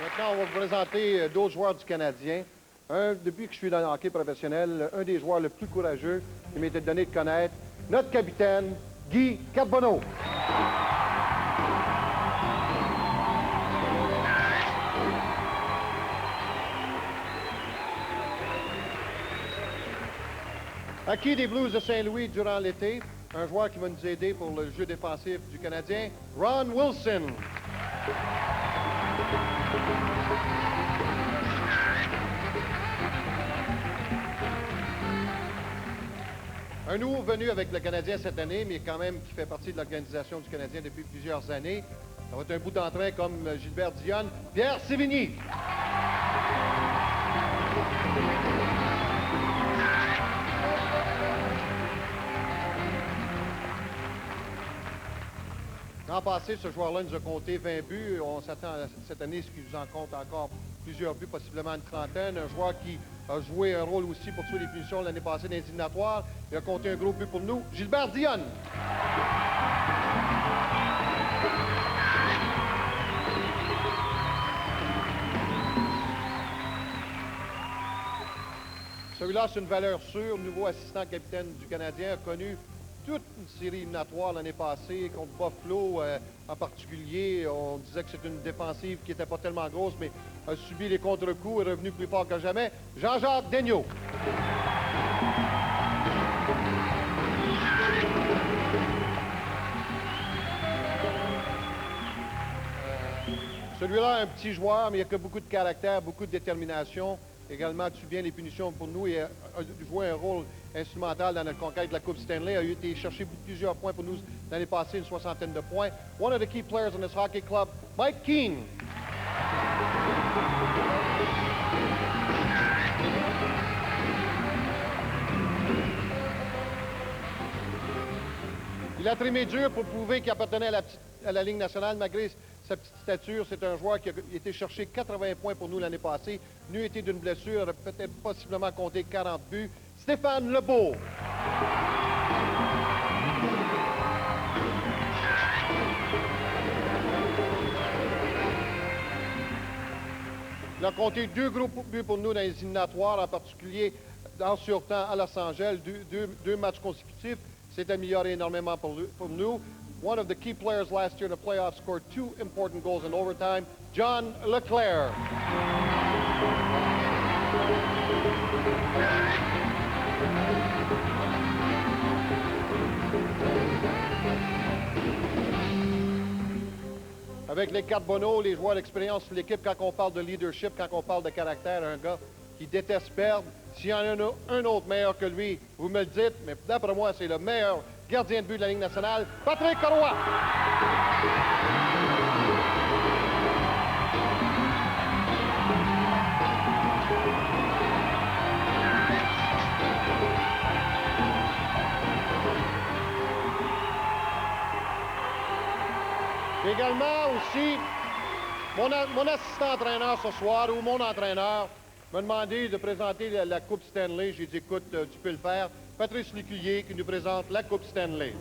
Maintenant, on va vous présenter d'autres joueurs du Canadien. Depuis que je suis dans le hockey professionnel, un des joueurs le plus courageux qui m'était donné de connaître, notre capitaine, Guy Carbonneau. Acquis des Blues de Saint-Louis durant l'été, un joueur qui va nous aider pour le jeu défensif du Canadien, Ron Wilson. Un nouveau venu avec le Canadien cette année, mais quand même qui fait partie de l'organisation du Canadien depuis plusieurs années. Ça va être un bout d'entrain comme Gilbert Dionne, Pierre Sévigny. L'an passé, ce joueur-là nous a compté 20 buts. On s'attend cette année à ce qu'il nous en compte encore plusieurs buts, possiblement une trentaine. Un joueur qui a joué un rôle aussi pour tuer les punitions l'année passée dans les éliminatoires. Il a compté un gros but pour nous. Gilbert Dionne. Celui-là, c'est une valeur sûre. Nouveau assistant capitaine du Canadien, a connu toute une série éliminatoire l'année passée, contre Buffalo en particulier. On disait que c'était une défensive qui n'était pas tellement grosse, mais a subi les contre-coups et est revenu plus fort que jamais. Jean-Jacques Daigneault. Celui-là, un petit joueur, mais il a beaucoup de caractère, beaucoup de détermination. Également, tue bien les punitions pour nous et a joué un rôle instrumental dans notre conquête de la Coupe Stanley. A été chercher plusieurs points pour nous l'année passée, une soixantaine de points. One of the key players in this hockey club, Mike Keane. Il a trimé dur pour prouver qu'il appartenait à la Ligue nationale malgré sa petite stature. C'est un joueur qui a été chercher 80 points pour nous l'année passée. N'eût été d'une blessure, aurait peut-être possiblement compté 40 buts. Stéphane Lebeau. Il a compté 2 gros buts pour nous dans les éliminatoires, en particulier en surtemps à Los Angeles, deux matchs consécutifs. C'est amélioré énormément pour nous. One of the key players last year in the playoffs scored 2 important goals in overtime, John Leclerc. Avec les quatre bonneaux, les joueurs d'expérience de l'équipe, quand on parle de leadership, quand on parle de caractère, un gars qui déteste perdre. S'il y en a un autre meilleur que lui, vous me le dites, mais d'après moi, c'est le meilleur gardien de but de la Ligue nationale, Patrick Roy. Également aussi, mon assistant entraîneur ce soir, ou mon entraîneur, m'a demandé de présenter la Coupe Stanley. J'ai dit, écoute, tu peux le faire. Patrice Lécuyer qui nous présente la Coupe Stanley.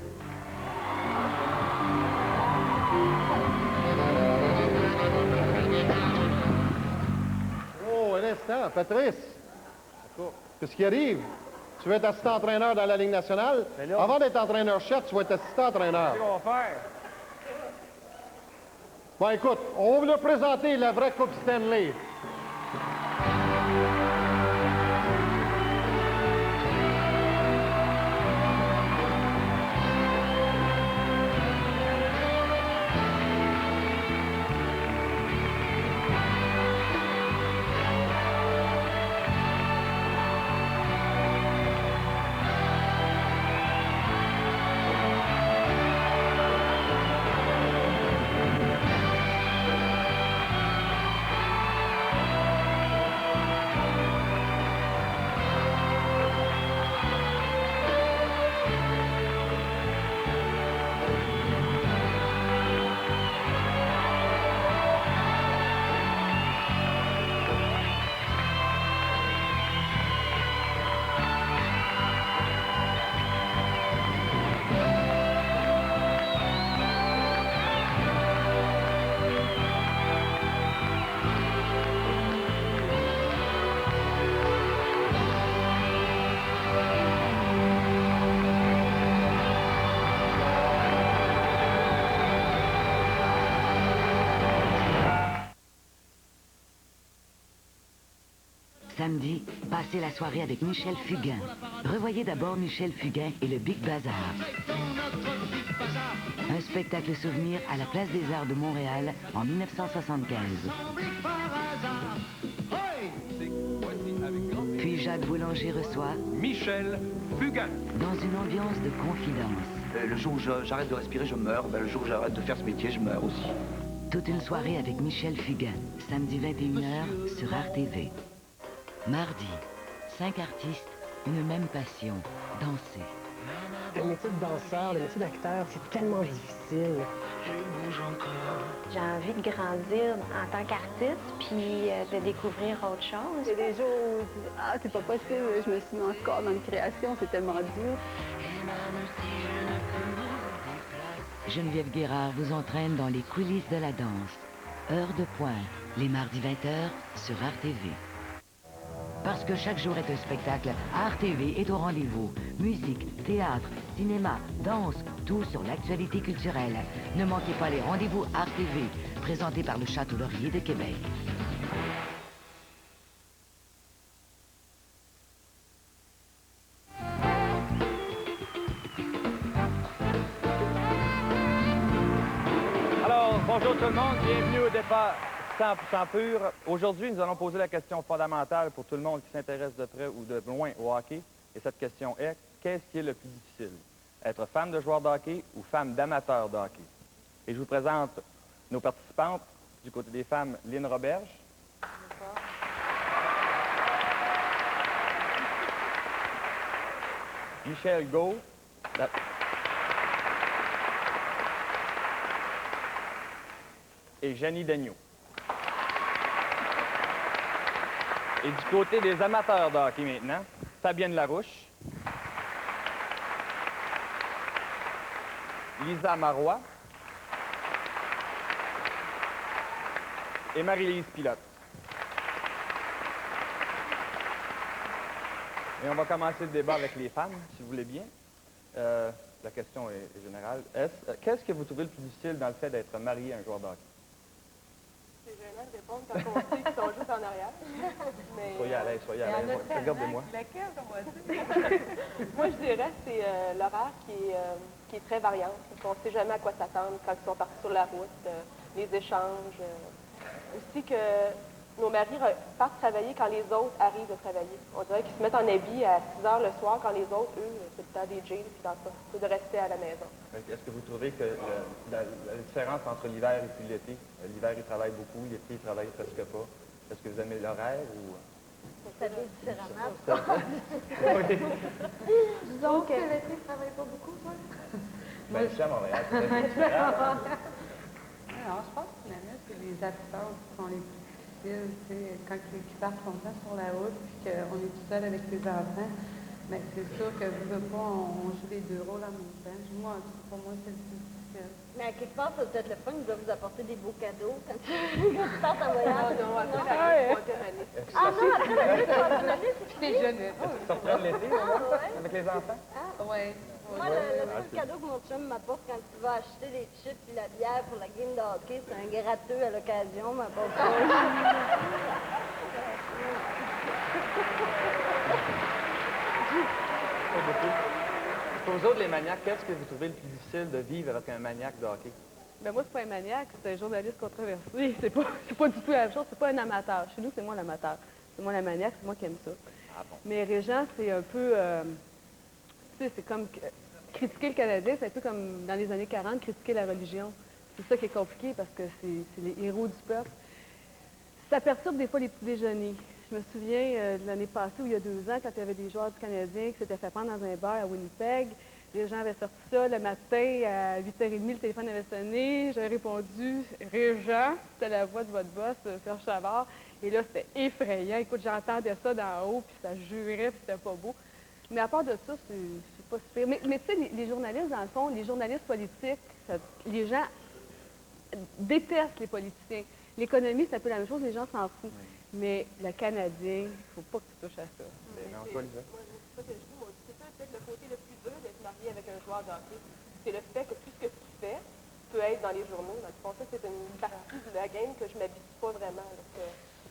Oh, un instant, Patrice. Qu'est-ce qui arrive? Tu veux être assistant-entraîneur dans la Ligue nationale? Avant d'être entraîneur-chef, tu vas être assistant-entraîneur. Qu'est-ce qu'on va faire? Bon, écoute, on va vous leur présenter la vraie Coupe Stanley. Samedi, passez la soirée avec Michel Fugain. Revoyez d'abord Michel Fugain et le Big Bazar. Un spectacle souvenir à la Place des Arts de Montréal en 1975. Puis Jacques Boulanger reçoit Michel Fugain. Dans une ambiance de confidence. Le jour où j'arrête de respirer, je meurs. Le jour où j'arrête de faire ce métier, je meurs aussi. Toute une soirée avec Michel Fugain, samedi 21h sur RTV. Mardi, 5 artistes, une même passion, danser. Le métier de danseur, le métier d'acteur, c'est tellement difficile. J'ai envie de grandir en tant qu'artiste, puis de découvrir autre chose. Il y a des jours où je dis, ah, c'est pas possible, je me suis mis encore dans une création, c'est tellement dur. Geneviève Guérard vous entraîne dans les coulisses de la danse. Heure de pointe, les mardis 20h sur RTV. Parce que chaque jour est un spectacle, RTV est au rendez-vous. Musique, théâtre, cinéma, danse, tout sur l'actualité culturelle. Ne manquez pas les rendez-vous RTV, présentés par le Château Laurier de Québec. Alors, bonjour tout le monde, bienvenue au départ 100% pur. Aujourd'hui, nous allons poser la question fondamentale pour tout le monde qui s'intéresse de près ou de loin au hockey. Et cette question est, qu'est-ce qui est le plus difficile? Être femme de joueur de hockey ou femme d'amateur de hockey? Et je vous présente nos participantes. Du côté des femmes, Lynn Roberge. Michel Gault. Et Jenny Daigneault. Et du côté des amateurs de hockey maintenant, Fabienne Larouche, Lisa Marois et Marie-Lise Pilote. Et on va commencer le débat avec les femmes, si vous voulez bien. La question est générale. Qu'est-ce que vous trouvez le plus difficile dans le fait d'être marié à un joueur de hockey? C'est gênant de répondre quand on sait qu'ils sont juste en arrière. Mais, soyez à l'aise, soyez à l'aise. Regardez-moi. Laquelle, on va dire? Moi, je dirais que c'est l'horaire qui est très variant. On ne sait jamais à quoi s'attendre quand ils sont partis sur la route, les échanges. Aussi que nos maris partent travailler quand les autres arrivent de travailler. On dirait qu'ils se mettent en habit à 6 heures le soir quand les autres, eux, c'est le temps des jeans puis dans ça. C'est de rester à la maison. Est-ce que vous trouvez que la différence entre l'hiver et puis l'été, l'hiver, ils travaillent beaucoup, l'été, ils travaillent presque pas. Est-ce que vous aimez l'horaire ou... Vous savez différemment. Oui. Disons que l'été, ne travaille pas beaucoup, toi? Ben, je suis à Montréal, c'est différent. Alors, je pense que finalement, c'est les absences qui sont les plus difficiles, tu sais, quand ils partent longtemps sur la route, puis qu'on est tout seul avec les enfants. Mais c'est sûr que vous ne pas, on joue les deux rôles en même temps. Moi, pour moi, c'est le plus difficile. Mais à quelque part, c'est peut-être le fun, il doit vous apporter des beaux cadeaux quand tu partes en voyage. Non, après la troisième année. Ah non, après la troisième année, c'est C'est jeune. Est-ce que tu reprends l'été, avec les enfants? Oui. Moi, le seul cadeau que mon chum m'apporte quand tu vas acheter des chips et la bière pour la game de hockey, c'est un gratteux à l'occasion, m'apporte pas. Pour vous autres, les maniaques, qu'est-ce que vous trouvez le plus difficile de vivre avec un maniaque de hockey? Ben moi, c'est pas un maniaque, c'est un journaliste controversé. C'est pas du tout la même chose, c'est pas un amateur. Chez nous, c'est moi l'amateur. C'est moi la maniaque, c'est moi qui aime ça. Ah bon? Mais Régent, c'est un peu... tu sais, c'est comme... critiquer le Canadien, c'est un peu comme dans les années 40, critiquer la religion. C'est ça qui est compliqué parce que c'est les héros du peuple. Ça perturbe des fois les petits déjeuners. Je me souviens de l'année passée, ou il y a 2 ans, quand il y avait des joueurs du Canadien qui s'étaient fait prendre dans un bar à Winnipeg. Les gens avaient sorti ça le matin, à 8h30, le téléphone avait sonné. J'ai répondu « Régent », c'était la voix de votre boss, Serge Savard. Et là, c'était effrayant. Écoute, j'entendais ça d'en haut, puis ça jurait, puis c'était pas beau. Mais à part de ça, c'est pas super. Mais tu sais, les journalistes, dans le fond, les journalistes politiques, les gens détestent les politiciens. L'économie, c'est un peu la même chose, les gens s'en foutent. Mais le Canadien, il ne faut pas que tu touches à ça. Non, toi, Lisa? C'est ça, peut-être le côté le plus dur d'être marié avec un joueur de hockey. C'est le fait que tout ce que tu fais peut être dans les journaux. Dans le fond, ça, c'est une partie de la game que je ne m'habitue pas vraiment.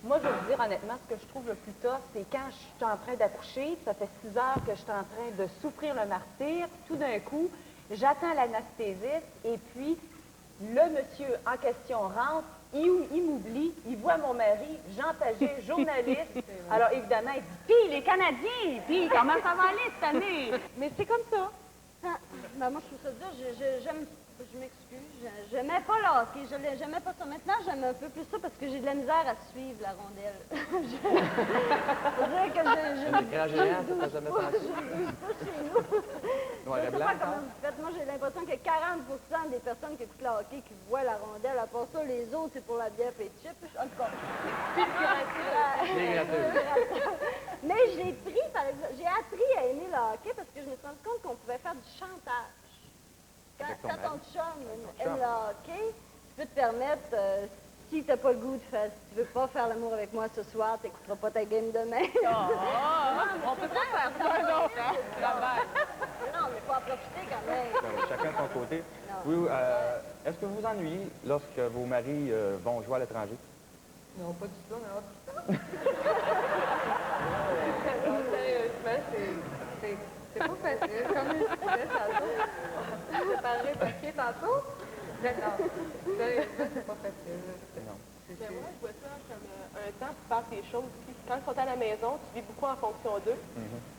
Moi, je vais vous dire honnêtement, ce que je trouve le plus tough, c'est quand je suis en train d'accoucher, ça fait 6 heures que je suis en train de souffrir le martyre, tout d'un coup, j'attends l'anesthésiste, et puis le monsieur en question rentre, il m'oublie, il voit mon mari, Jean Paget, journaliste. Alors évidemment, il dit « Puis les Canadiens, puis comment ça va aller cette année? » Mais c'est comme ça. Ah, ben moi, je trouve ça dur. Je m'excuse. J'aimais pas le hockey. J'aimais pas ça. Maintenant, j'aime un peu plus ça parce que j'ai de la misère à suivre la rondelle. Faut dire que L'écran géant, ça t'a jamais senti? pas chez nous. Noir et Je sais blanc, pas comment vous faites. Moi, j'ai l'impression que 40% des personnes qui écoutent le hockey qui voient la rondelle, à part ça, les autres, c'est pour la bière et les chips. En tout cas, Les gratteux. Mais j'ai appris à aimer le hockey parce que je me suis rendu compte qu'on pouvait faire du chantage. Quand ton chum aime le hockey, tu peux te permettre, si tu n'as pas le goût de faire, si tu veux pas faire l'amour avec moi ce soir, tu n'écouteras pas ta game demain. On peut pas faire ça, non. Non, mais il faut en profiter quand même. Chacun de son côté. Oui, est-ce que vous vous ennuyez lorsque vos maris vont jouer à l'étranger? Non, pas du tout, mais sérieusement, c'est pas facile. Comme je disais tantôt, je parlerai papier tantôt. Non, sérieusement, c'est pas facile. Mais moi, je vois ça comme un temps pour faire tes choses. Puis quand ils sont à la maison, tu vis beaucoup en fonction d'eux.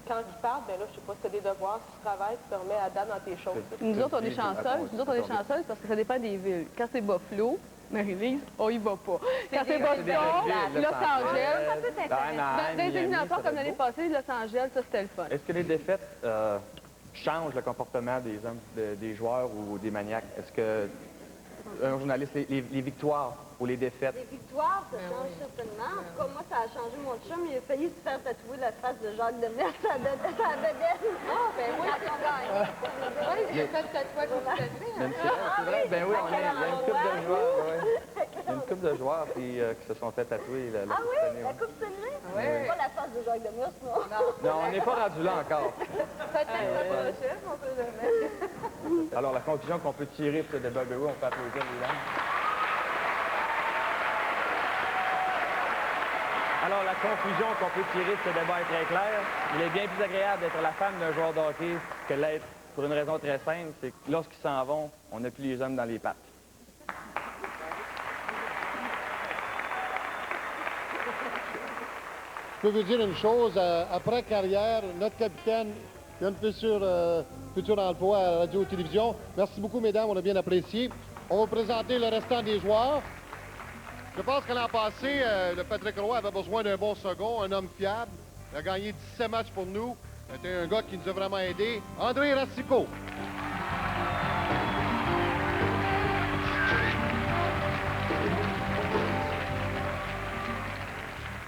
Quand ils partent, ben là, je sais pas si tu as des devoirs, si tu travailles, tu te remets à date dans tes choses. Nous autres, on est chanceuses. Parce que ça dépend des villes. Quand c'est Buffalo, Marie-Lise, on y va pas. Quand c'est Boston, Los Angeles, dans des éliminatoires comme l'année passée, Los Angeles, ça c'était le fun. Est-ce que les défaites changent le comportement des hommes, des joueurs ou des maniaques? Est-ce que un journaliste, les victoires ou les défaites? Les victoires, ça change certainement. En tout cas, moi, ça a changé mon chum. Il a failli se faire tatouer la face de Jacques Demers à la bedaine. Ah, ben oui, quand on gagne. Oui, j'ai fait le tatouage au tatouage. C'est vrai, ben oui, il y a une couple de joueurs, Il y a une couple de joueurs qui se sont fait tatouer la Ah coupe oui, cette année, la coupe Stanley? Oui. Pas la face de Jacques Demers, non. Non, on n'est pas rendu là encore. Peut-être la prochaine, on peut jamais. Alors, la conclusion qu'on peut tirer de ce débat, ben oui, on peut applaudir les dames. Alors, la conclusion qu'on peut tirer de ce débat est très claire. Il est bien plus agréable d'être la femme d'un joueur de hockey que l'être pour une raison très simple, c'est que lorsqu'ils s'en vont, on n'a plus les hommes dans les pattes. Je peux vous dire une chose, après carrière, notre capitaine, il a un futur emploi à la radio-télévision. Merci beaucoup, mesdames, on a bien apprécié. On va vous présenter le restant des joueurs. Je pense que l'an passé, le Patrick Roy avait besoin d'un bon second, un homme fiable. Il a gagné 17 matchs pour nous. C'était un gars qui nous a vraiment aidés. André Racicot.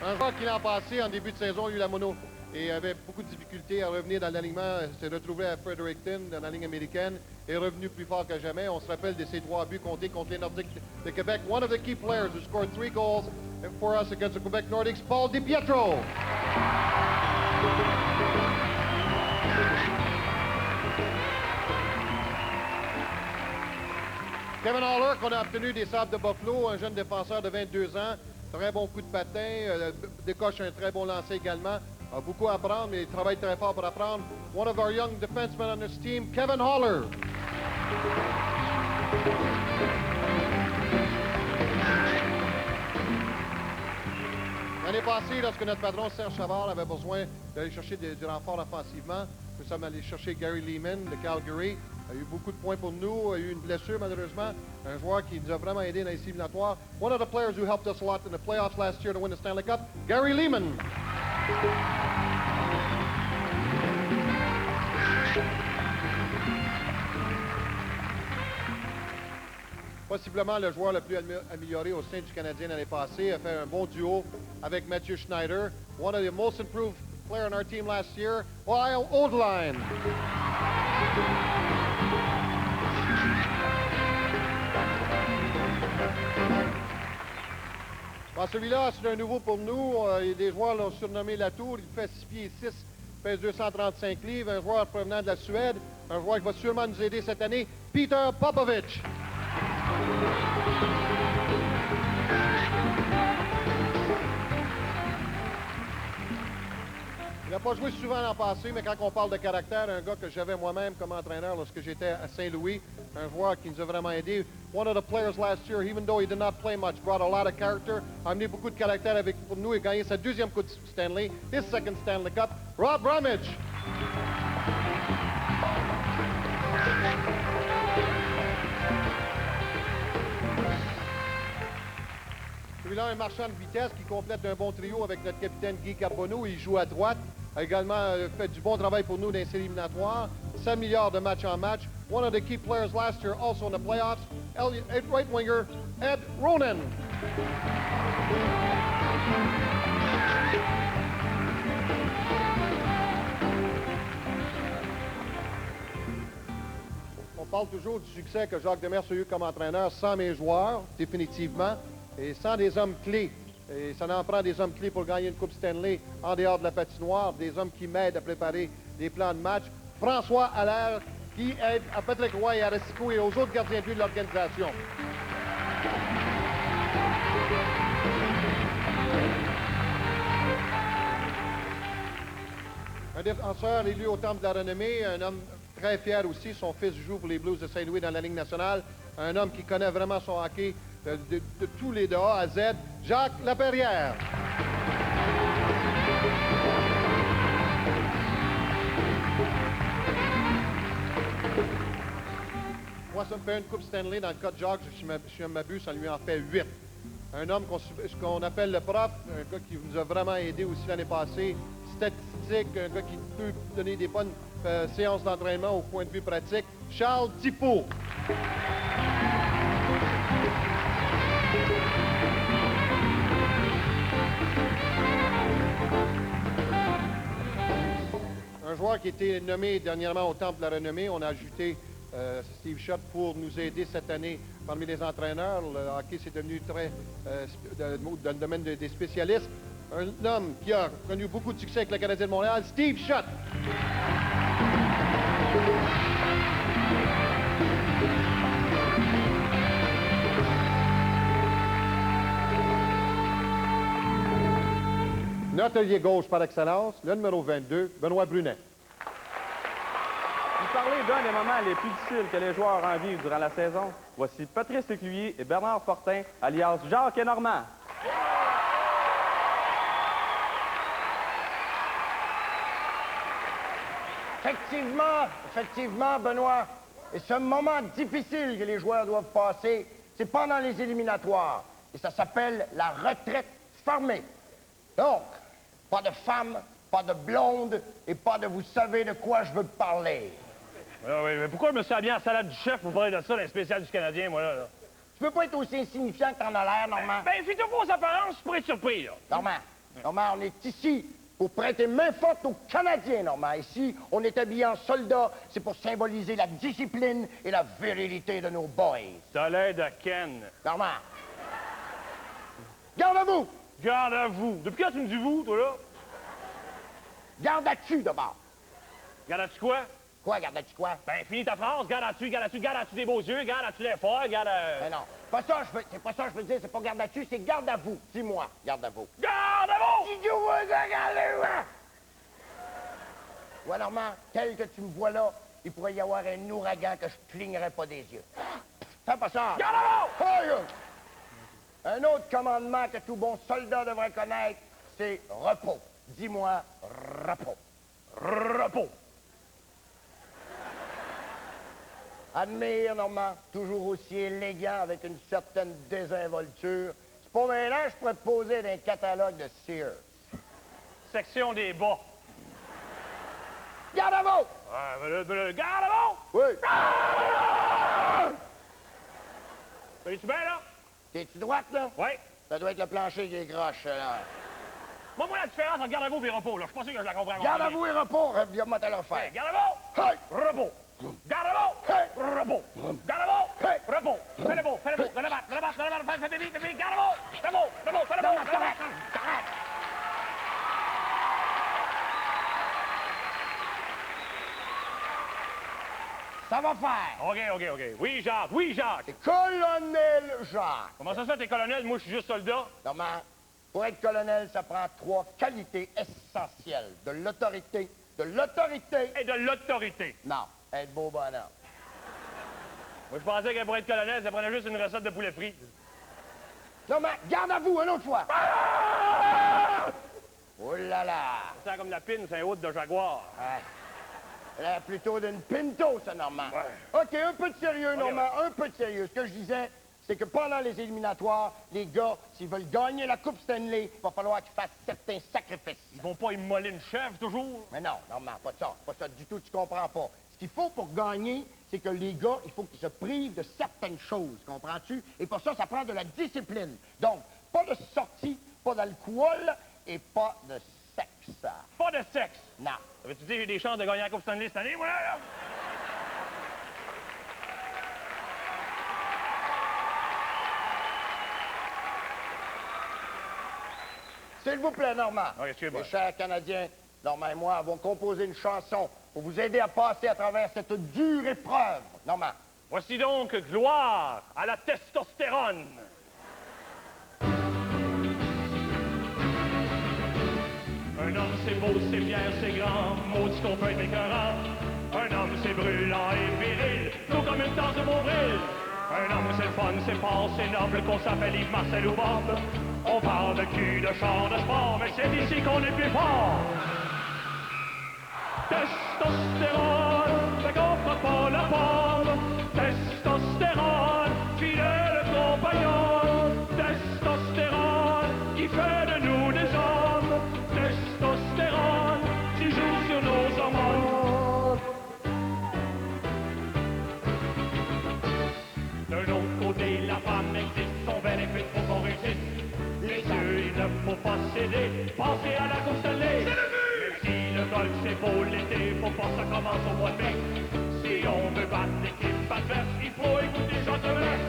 Un joueur qui l'an passé, en début de saison, a eu la mono et avait beaucoup de difficultés à revenir dans l'alignement. S'est retrouvé à Fredericton, dans la ligne américaine, est revenu plus fort que jamais. On se rappelle de ses 3 buts comptés contre les Nordiques de Québec. One of the key players who scored 3 goals for us against the Quebec Nordiques, Paul DiPietro. Kevin Haller, qu'on a obtenu des Sabres de Buffalo, un jeune défenseur de 22 ans. Très bon coup de patin, décoche un très bon lancer également. A beaucoup à apprendre, mais il travaille très fort pour apprendre. One of our young defensemen on this team, Kevin Haller. L'année passée, lorsque notre patron Serge Savard avait besoin d'aller chercher du renfort offensivement, nous sommes allés chercher Gary Lehman de Calgary. Il a eu beaucoup de points pour nous. Il a eu une blessure, malheureusement. Un joueur qui nous a vraiment aidés dans les éliminatoires. One of the players who helped us a lot in the playoffs last year to win the Stanley Cup, Gary Lehman. Possiblement le joueur le plus amélioré au sein du Canadien l'année passée. A fait un bon duo avec Mathieu Schneider. One of the most improved players on our team last year, Lyle Oldline. Bon, celui-là, c'est un nouveau pour nous. Des joueurs l'ont surnommé La Tour. Il fait 6 pieds 6, pèse 235 livres. Un joueur provenant de la Suède. Un joueur qui va sûrement nous aider cette année, Peter Popovich. pas joué souvent l'an passé, mais quand on parle de caractère, un gars que j'avais moi-même comme entraîneur lorsque j'étais à Saint-Louis, un joueur qui nous a vraiment aidé. One of the players last year, even though he did not play much, brought a lot of character, a amené beaucoup de caractère pour nous et gagné sa deuxième Coupe Stanley, his second Stanley Cup, Rob Bromwich. Celui-là, un marchand de vitesse qui complète un bon trio avec notre capitaine Guy Carbonneau. Il joue à droite. A également fait du bon travail pour nous dans les séries éliminatoires. 7 milliards de match en match. One of the key players last year, also in the playoffs. Right winger, Ed Ronan. On parle toujours du succès que Jacques Demers a eu comme entraîneur sans mes joueurs, définitivement. Et sans des hommes clés, et ça en prend des hommes clés pour gagner une Coupe Stanley en dehors de la patinoire, des hommes qui m'aident à préparer des plans de match. François Allaire, qui aide à Patrick Roy et à Racicot et aux autres gardiens de but de l'organisation. Un défenseur élu au Temple de la Renommée, un homme très fier aussi. Son fils joue pour les Blues de Saint-Louis dans la Ligue nationale. Un homme qui connaît vraiment son hockey de tous les de A à Z, Jacques Laperrière. Moi, ça me fait une Coupe Stanley. Dans le cas de Jacques, je m'abuse, ça lui en fait 8. Un homme qu'on appelle le prof, un gars qui nous a vraiment aidé aussi l'année passée. Statistique, un gars qui peut donner des bonnes séances d'entraînement au point de vue pratique. Charles Thibault. Un joueur qui a été nommé dernièrement au Temple de la Renommée. On a ajouté Steve Shutt pour nous aider cette année parmi les entraîneurs. Le hockey, c'est devenu très dans le domaine des spécialistes. Un homme qui a connu beaucoup de succès avec le Canadien de Montréal, Steve Shutt. Notre ailier gauche par excellence, le numéro 22, Benoît Brunet. Vous parlez d'un des moments les plus difficiles que les joueurs en vivent durant la saison. Voici Patrice Lécuyer et Bernard Fortin, alias Jacques et Normand. Effectivement, Benoît. Et ce moment difficile que les joueurs doivent passer, c'est pendant les éliminatoires. Et ça s'appelle la retraite formée. Donc, pas de femme, pas de blonde et pas de vous savez de quoi je veux parler. Oui, mais pourquoi je me suis habillé en salade du chef pour parler de ça, dans les spéciales du Canadien, moi, là? Tu peux pas être aussi insignifiant que t'en as l'air, Normand. Ben, fais-toi pas aux apparences, tu pourrais être surpris, là. Normand, on est ici pour prêter main forte aux Canadiens, Normand. Ici, on est habillé en soldats, c'est pour symboliser la discipline et la virilité de nos boys. T'as l'air de Ken. Normand. Garde à vous! Garde à vous. Depuis quand tu me dis vous, toi, là? Garde à-tu, d'abord. Garde à-tu quoi? Quoi, garde à-tu quoi? Ben, finis ta phrase. Garde à-tu, garde à-tu, garde à-tu des beaux yeux, garde à-tu l'effort, garde à... Ben non, c'est pas ça que je veux dire, c'est pas garde à-tu, c'est garde à vous. Dis-moi, garde à vous. Garde à vous! Dis-moi, garde à vous! Ouais, Normand, tel que tu me vois là, il pourrait y avoir un ouragan que je clignerais pas des yeux. Fais pas ça! Garde à vous! Hey! Un autre commandement que tout bon soldat devrait connaître, c'est repos. Dis-moi, repos. Repos. Admire, Normand, toujours aussi élégant avec une certaine désinvolture. C'est pas maintenant, je pourrais te poser d'un catalogue de Sears. Section des bas. Garde à vous! Garde à vous! Oui. Es-tu bien, là? T'es-tu droite, là? Oui. Ça doit être le plancher qui est croche, là. Moi, la différence entre garde à vous et repos, là. Je suis pas sûr que je la comprends. Garde à vous et repos, viens-moi te le faire. Hey, garde à vous! Hey! Repos! Garde à vous! Hey! Repos! Garde à vous! Hey! Repos! Fais le beau! Fais le beau! Fais le battre! Fais le battre! Fais le battre! Fais le battre! Garde à vous! Fais le beau! Fais le beau! Fais le beau! Fais le battre! Ça va faire. OK. Oui, Jacques. Oui, Jacques. C'est colonel Jacques. Comment ça se fait, t'es colonel? Moi, je suis juste soldat. Normand, Pour être colonel, ça prend 3 qualités essentielles. De l'autorité, de l'autorité... Et de l'autorité. Non, être beau bonhomme. Moi, je pensais que pour être colonel, ça prenait juste une recette de poulet frit. Non, mais garde à vous, une autre fois. Oh là là! Ça sent comme la pine, c'est un hôte de Jaguar. Ouais. Là, plutôt d'une Pinto, ça, Normand. Ouais. OK, un peu de sérieux, Normand, un peu de sérieux. Ce que je disais, c'est que pendant les éliminatoires, les gars, s'ils veulent gagner la Coupe Stanley, il va falloir qu'ils fassent certains sacrifices. Ils vont pas immoler une chèvre, toujours? Mais non, Normand, pas ça du tout, tu comprends pas. Ce qu'il faut pour gagner, c'est que les gars, il faut qu'ils se privent de certaines choses, comprends-tu? Et pour ça, ça prend de la discipline. Donc, pas de sortie, pas d'alcool et pas de sexe. Pas de sexe? Non. Ça veut-tu dire que j'ai des chances de gagner la Coupe Stanley cette année, moi, là? S'il vous plaît, Normand. Oui, excusez-moi. Les chers Canadiens, Normand et moi avons composé une chanson pour vous aider à passer à travers cette dure épreuve. Normand. Voici donc gloire à la testostérone. Un homme, c'est beau, c'est fier, c'est grand, maudit qu'on peut être écœurant. Un homme, c'est brûlant et viril, tout comme une tasse de Beauvril. Un homme, c'est le fun, c'est fort, c'est noble, qu'on s'appelle Yves, Marcel ou Bob. On parle de cul, de chant, de sport, mais c'est ici qu'on est plus fort. Testostérone, fait qu'on fera pas la pomme. Testostérone, fidèle compagnon. Testostérone, qui fait de nous des hommes. Testostérone, qui joue sur nos hormones. De l'autre côté, la femme existe, son bénéfice faut qu'on réussisse. Les yeux, il ne faut pas céder, pensez à la Coupe Stanley. Même si le golf c'est beau l'été, faut pas que ça commence au mois de mai. Si on veut battre l'équipe adverse, il faut écouter Jean Tevet.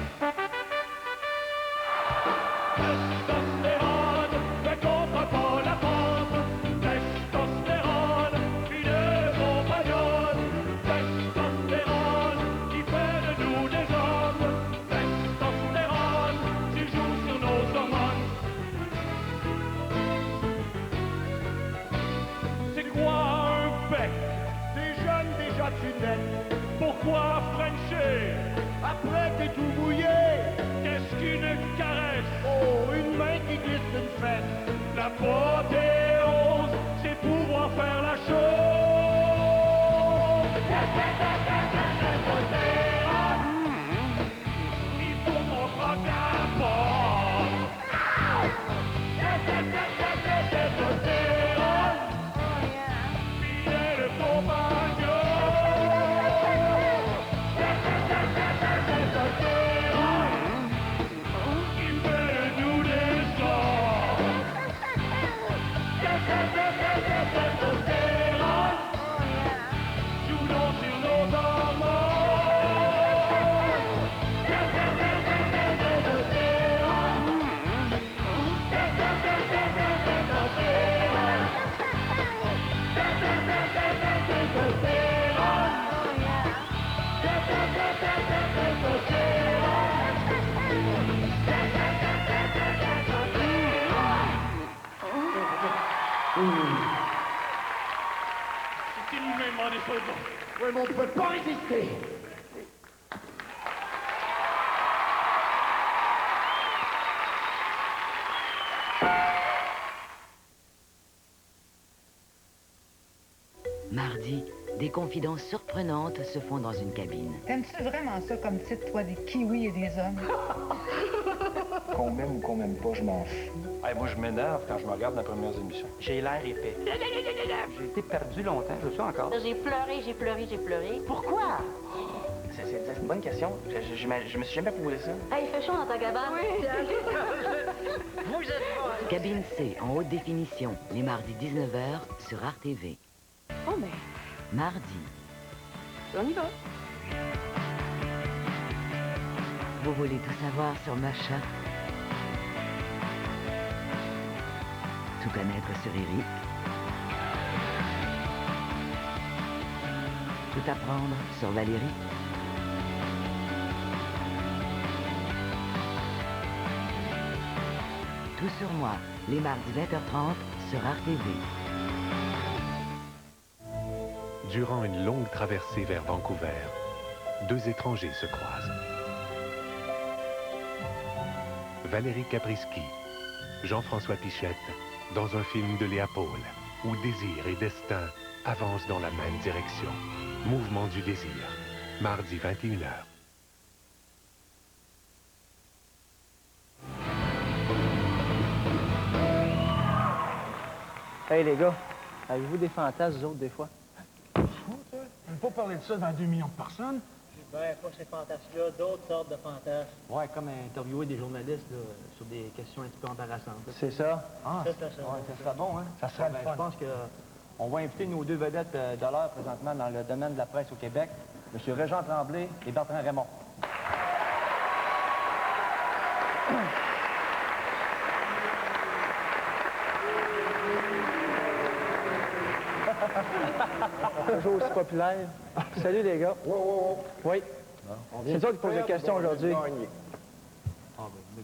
Testostérone, fait qu'on fera pas la pomme. Testostérone, fidèle compagnonne. Testostérone, qui fait de nous des hommes. Testostérone, qui joue sur nos hormones. C'est quoi un bec? T'es jeune, déjà tu nais. Pourquoi frencher? Après, t'es tout mouillé. Qu'est-ce qu'une caresse? Oh, une main qui glisse d'une fesse. L'apothéose, c'est pouvoir faire la chose. Il faut qu'on frappe la porte. Testostérone, fidèle compagnon. Testostérone, qui fait de nous des hommes. Testostérone, joue donc sur nos hormones. C'est inhumainement décevant. Oui, mais on ne peut pas résister. Mardi, des confidences surprenantes se font dans une cabine. T'aimes-tu vraiment ça comme titre, toi, des kiwis et des hommes? Qu'on m'aime ou qu'on m'aime pas, je m'en fous. Hey, moi, je m'énerve quand je me regarde dans les premières émissions. J'ai l'air épais. J'ai été perdu longtemps, je le suis encore. J'ai pleuré, j'ai pleuré, j'ai pleuré. Pourquoi? C'est une bonne question. Je me suis jamais posé ça. Ah, il fait chaud dans ta cabane. Oui. Vous êtes pas... Cabine C en haute définition, les mardis 19h sur RTV. Oh, mais Mardi, on y va. vous voulez tout savoir sur Macha? Tout connaître sur Eric? Tout apprendre sur Valérie? Tout sur moi, les mardis 20h30 sur RTV. Durant une longue traversée vers Vancouver, deux étrangers se croisent. Valérie Caprisky, Jean-François Pichette, dans un film de Léa Paul, où désir et destin avancent dans la même direction. Mouvement du désir, mardi 21h. Hey les gars, avez-vous des fantasmes, vous autres, des fois? On ne peut pas parler de ça devant 2 millions de personnes. Ben, pas ces fantasmes-là, d'autres sortes de fantasmes. Ouais, comme interviewer des journalistes là, sur des questions un petit peu embarrassantes. C'est ça? Ah, ça serait bon, hein? Ça serait le fun. Je pense qu'on va inviter nos deux vedettes de l'heure présentement dans le domaine de la presse au Québec, M. Régent Tremblay et Bertrand Raymond. Toujours aussi populaire. Salut les gars. Oui. C'est toi qui pose des questions aujourd'hui.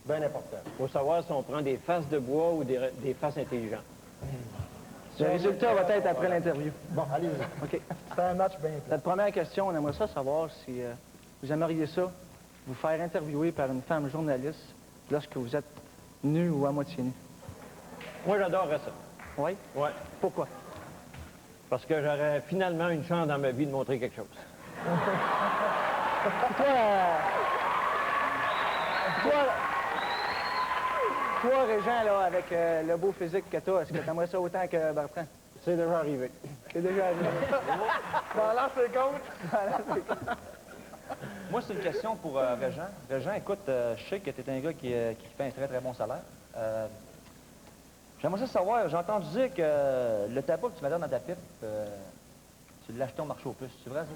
Bien important. Il faut savoir si on prend des faces de bois ou des faces intelligentes. Le résultat va être après l'interview. Bon, allez-y. OK. C'est un match bien plat. Notre première question, on aimerait ça savoir si vous aimeriez ça, vous faire interviewer par une femme journaliste lorsque vous êtes nu ou à moitié nu. Moi, j'adorerais ça. Oui? Oui. Pourquoi? Parce que j'aurais finalement une chance dans ma vie de montrer quelque chose. Toi, Régent, là, avec le beau physique que tu as, est-ce que tu aimerais ça autant que Bertrand? C'est déjà arrivé. C'est déjà arrivé. Dans l'an 50. Moi, c'est une question pour Régent. Régent, écoute, je sais que tu es un gars qui fait un très, très bon salaire. J'aimerais ça savoir, j'ai entendu dire que le tabac que tu m'as donné dans ta pipe, tu l'achetais au marché aux puces. C'est vrai, ça?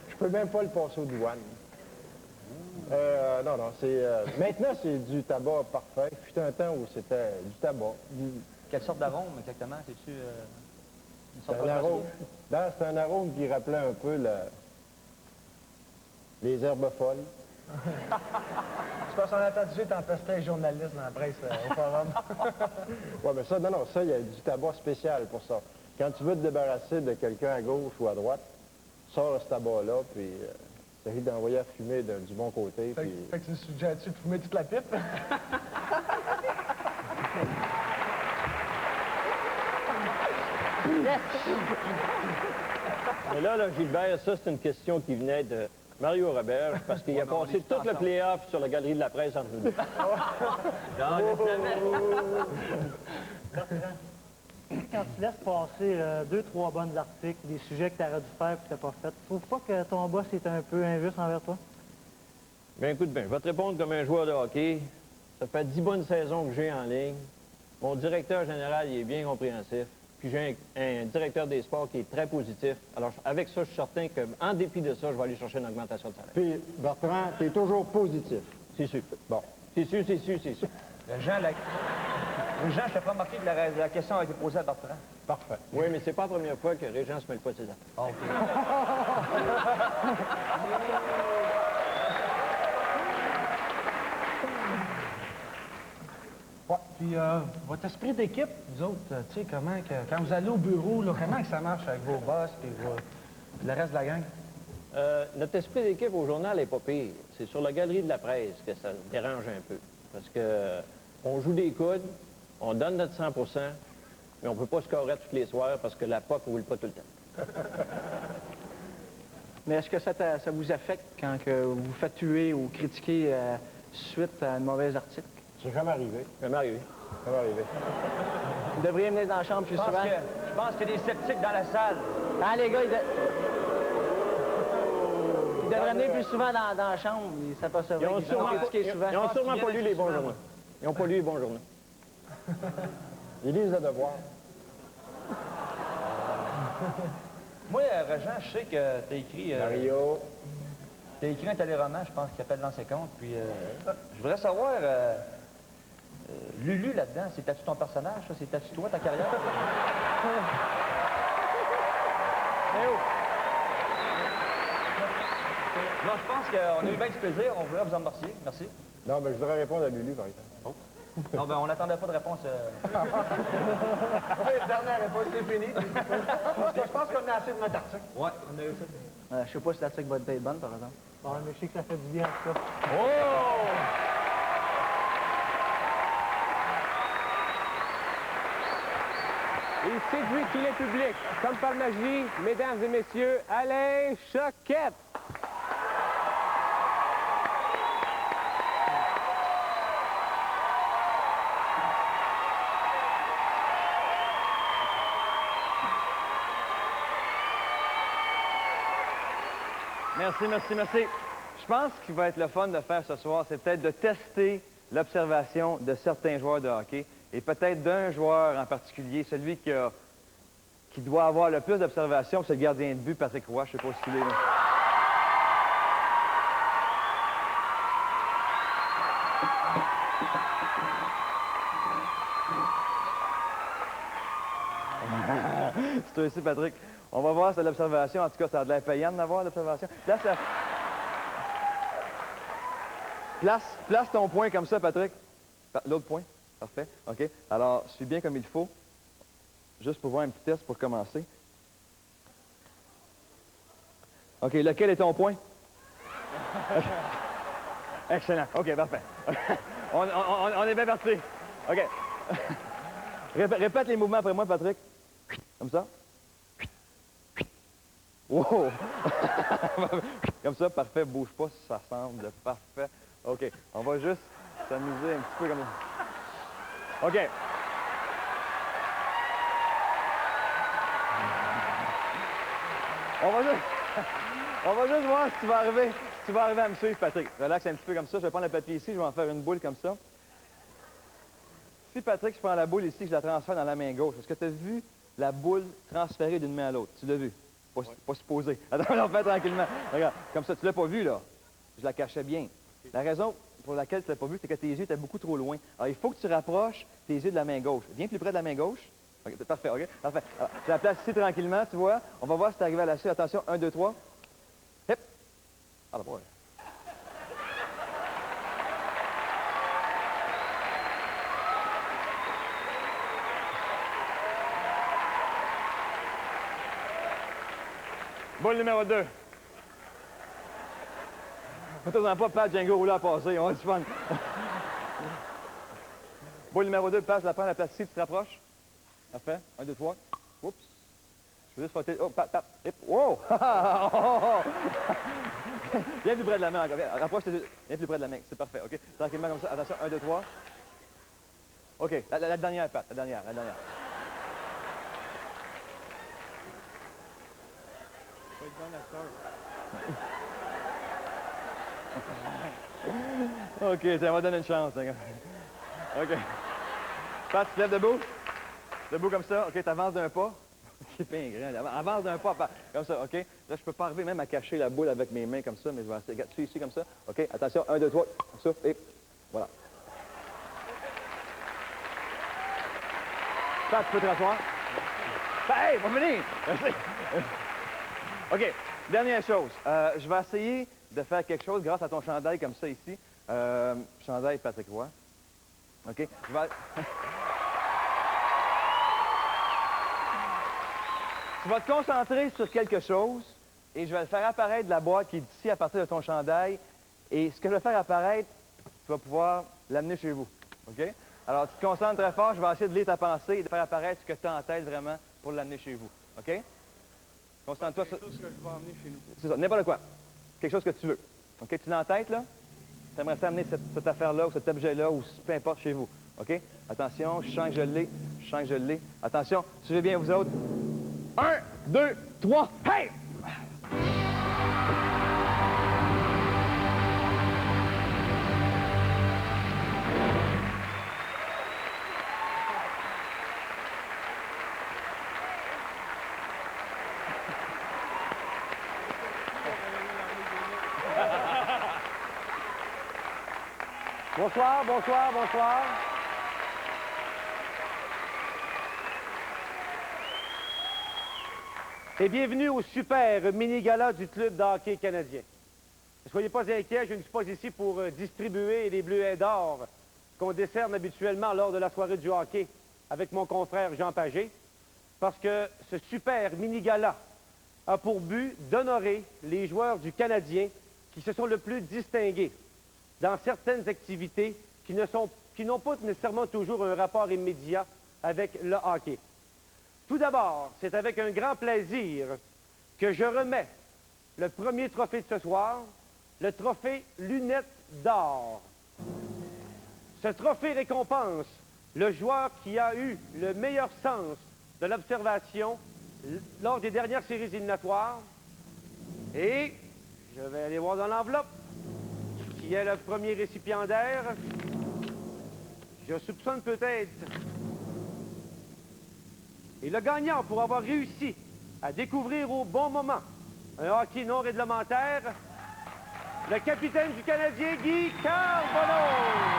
Je peux même pas le passer aux douanes. Non, c'est... maintenant, c'est du tabac parfait. Il fut un temps où c'était du tabac. Quelle sorte d'arôme, exactement? C'est-tu une sorte C'est un arôme. Non, c'est un arôme qui rappelait un peu les herbes folles. C'est parce qu'on a entendu t'empester un journaliste dans la presse au forum. Oui, mais ça, non, ça, il y a du tabac spécial pour ça. Quand tu veux te débarrasser de quelqu'un à gauche ou à droite, sors ce tabac-là, puis t'essayes d'envoyer à fumer du bon côté. Fait que tu suggères-tu de fumer toute la pipe? Mais là, Gilbert, ça, c'est une question qui venait de Mario Robert, parce qu'il a passé tout le play-off sur la galerie de la presse entre nous deux. Quand tu laisses passer 2-3 bonnes articles, des sujets que tu aurais dû faire et que tu n'as pas fait, tu trouves pas que ton boss est un peu injuste envers toi? Bien, écoute bien, je vais te répondre comme un joueur de hockey. Ça fait 10 bonnes saisons que j'ai en ligne. Mon directeur général, il est bien compréhensif. Puis j'ai un directeur des sports qui est très positif. Alors, avec ça, je suis certain qu'en dépit de ça, je vais aller chercher une augmentation de salaire. Puis, Bertrand, t'es toujours positif. C'est sûr. Bon. C'est sûr, c'est sûr, c'est sûr. Jean, je t'ai pas remarqué que la question a été posée à Bertrand. Parfait. Oui, mais c'est pas la première fois que Régent se mêle pas de ses affaires. OK. Ouais, puis votre esprit d'équipe, vous autres, tu sais, comment que, quand vous allez au bureau, là, comment que ça marche avec vos boss et le reste de la gang? Notre esprit d'équipe au journal n'est pas pire. C'est sur la galerie de la presse que ça dérange un peu. Parce que on joue des coudes, on donne notre 100 %, mais on ne peut pas scorer tous les soirs parce que la POC ne roule pas tout le temps. Mais est-ce que ça vous affecte quand que vous vous faites tuer ou critiquer suite à un mauvais article? C'est jamais arrivé. Jamais arrivé. Jamais arrivé. Vous devriez venir dans la chambre plus souvent. Je pense qu'il y a des sceptiques dans la salle. Ah, les gars, ils devraient venir plus souvent dans la chambre. Ils s'apercevraient qu'ils sont critiqués souvent. Ils n'ont sûrement pas lu les bons journaux. Ils n'ont pas lu les bons journaux. Ils lisent le devoir. Moi, Régent, je sais que tu as écrit... Mario. Tu as écrit un téléroman, je pense, qui s'appelle L'An 50. Puis, je voudrais savoir... Lulu, là-dedans, c'était-tu ton personnage, ça? C'était-tu toi, ta carrière? Bon, je pense qu'on a eu bien du plaisir. On voudrait vous en remercier. Merci. Non, mais je voudrais répondre à Lulu, par exemple. Non, ben on n'attendait pas de réponse. Oui, dernière réponse, c'est fini. Je pense qu'on a assez de notre article. Ouais, on a eu ça. Je sais pas si l'article va être bonne, par exemple. Bon, mais je sais que ça fait du bien, ça. Oh! Il séduit tous les publics. Comme par magie, mesdames et messieurs, Alain Choquette. Merci, merci, merci. Je pense qu'il va être le fun de faire ce soir, c'est peut-être de tester l'observation de certains joueurs de hockey et peut-être d'un joueur en particulier, celui qui doit avoir le plus d'observation, c'est le gardien de but, Patrick Roy. Je ne sais pas si il est là. C'est toi aussi, Patrick. On va voir si c'est l'observation. En tout cas, ça a de l'air payant d'avoir l'observation. Place ton point comme ça, Patrick. L'autre point. Parfait. OK. Alors, suis bien comme il faut. Juste pour voir un petit test pour commencer. OK. Lequel est ton point? Okay. Excellent. OK, parfait. On est bien parti. OK. Répète les mouvements après moi, Patrick. Comme ça. Wow! Comme ça, parfait. Bouge pas, ça semble parfait. OK. On va juste s'amuser un petit peu comme ça. OK. On va juste voir si tu vas arriver à me suivre, Patrick. Relax un petit peu comme ça. Je vais prendre le papier ici, je vais en faire une boule comme ça. Si, Patrick, je prends la boule ici, je la transfère dans la main gauche, est-ce que tu as vu la boule transférée d'une main à l'autre? Tu l'as vu? Pas supposé. Attends, on fait tranquillement. Regarde, comme ça, tu l'as pas vu, là. Je la cachais bien. La raison pour laquelle tu l'as pas vu, c'est que tes yeux étaient beaucoup trop loin. Alors, il faut que tu rapproches tes yeux de la main gauche. Viens plus près de la main gauche. Okay, parfait, OK? Parfait. Alors, tu la places ici tranquillement, tu vois. On va voir si tu arrives à lâcher. Attention, 1, 2, 3. Hip! Ah, bon. Boule numéro 2. Faites-en pas, Pat, Django roulé à passer. On a du fun. Boule numéro 2, passe, la prends, la place ici, tu te rapproches. Parfait. 1, 2, 3. Oups. Je veux juste frotter. Oh, pat, pat. Hip. Wow! Viens plus près de la main encore. Rapproche tes yeux. Viens plus près de la main. C'est parfait. OK? Tranquillement comme ça. Attention. 1, 2, 3. OK. La dernière, Pat. La dernière. OK, ça va donner une chance. OK. Pat, tu te lèves debout. Debout comme ça. OK, tu avances d'un pas. C'est pingre. Avance d'un pas. Comme ça, OK. Là, je peux pas arriver même à cacher la boule avec mes mains comme ça, mais je vais essayer. Regarde, tu es ici comme ça. OK, attention. 1, 2, 3. Souffle et voilà. Pat, tu peux te rasseoir. Hey, va venir! OK. Dernière chose, je vais essayer de faire quelque chose grâce à ton chandail comme ça ici. Chandail Patrick Roy. OK? Je vais... Tu vas te concentrer sur quelque chose et je vais faire apparaître la boîte qui est ici à partir de ton chandail. Et ce que je vais faire apparaître, tu vas pouvoir l'amener chez vous. OK? Alors, tu te concentres très fort. Je vais essayer de lire ta pensée et de faire apparaître ce que tu as en tête vraiment pour l'amener chez vous. OK? Concentre-toi sur... Quelque chose que je vais emmener chez nous. C'est ça, n'importe quoi. Quelque chose que tu veux. OK? Tu l'as en tête, là? Tu aimerais ça amener cette affaire-là ou cet objet-là ou peu importe chez vous. OK? Attention, je sens que je l'ai. Attention, suivez bien vous autres. 1, 2, 3, hey! Bonsoir. Et bienvenue au super mini-gala du Club de hockey canadien. Ne soyez pas inquiets, je ne suis pas ici pour distribuer les bleuets d'or qu'on décerne habituellement lors de la soirée du hockey avec mon confrère Jean Pagé, parce que ce super mini-gala a pour but d'honorer les joueurs du Canadien qui se sont le plus distingués dans certaines activités qui n'ont pas nécessairement toujours un rapport immédiat avec le hockey. Tout d'abord, c'est avec un grand plaisir que je remets le premier trophée de ce soir, le trophée Lunettes d'or. Ce trophée récompense le joueur qui a eu le meilleur sens de l'observation lors des dernières séries éliminatoires. Et je vais aller voir dans l'enveloppe qui est le premier récipiendaire. Je soupçonne peut-être. Et le gagnant pour avoir réussi à découvrir au bon moment un hockey non réglementaire, le capitaine du Canadien, Guy Carbonneau.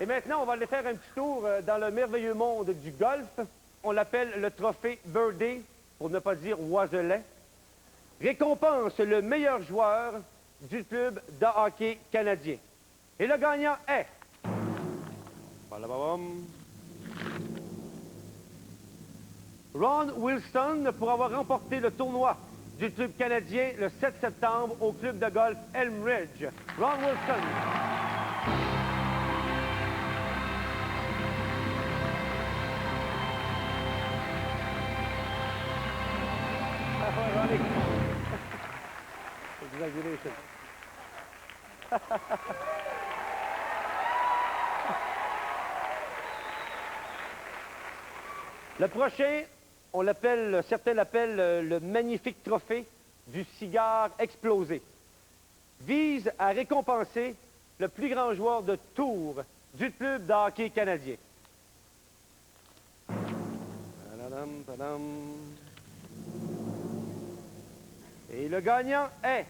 Et maintenant, on va aller faire un petit tour dans le merveilleux monde du golf. On l'appelle le trophée Birdie, pour ne pas dire Oiselet. Récompense le meilleur joueur du club de hockey canadien. Et le gagnant est... Ron Wilson pour avoir remporté le tournoi du club canadien le 7 septembre au club de golf Elm Ridge. Ron Wilson. Congratulations. Le prochain, certains l'appellent le magnifique trophée du cigare explosé, vise à récompenser le plus grand joueur de tour du club de hockey canadien. Et le gagnant est,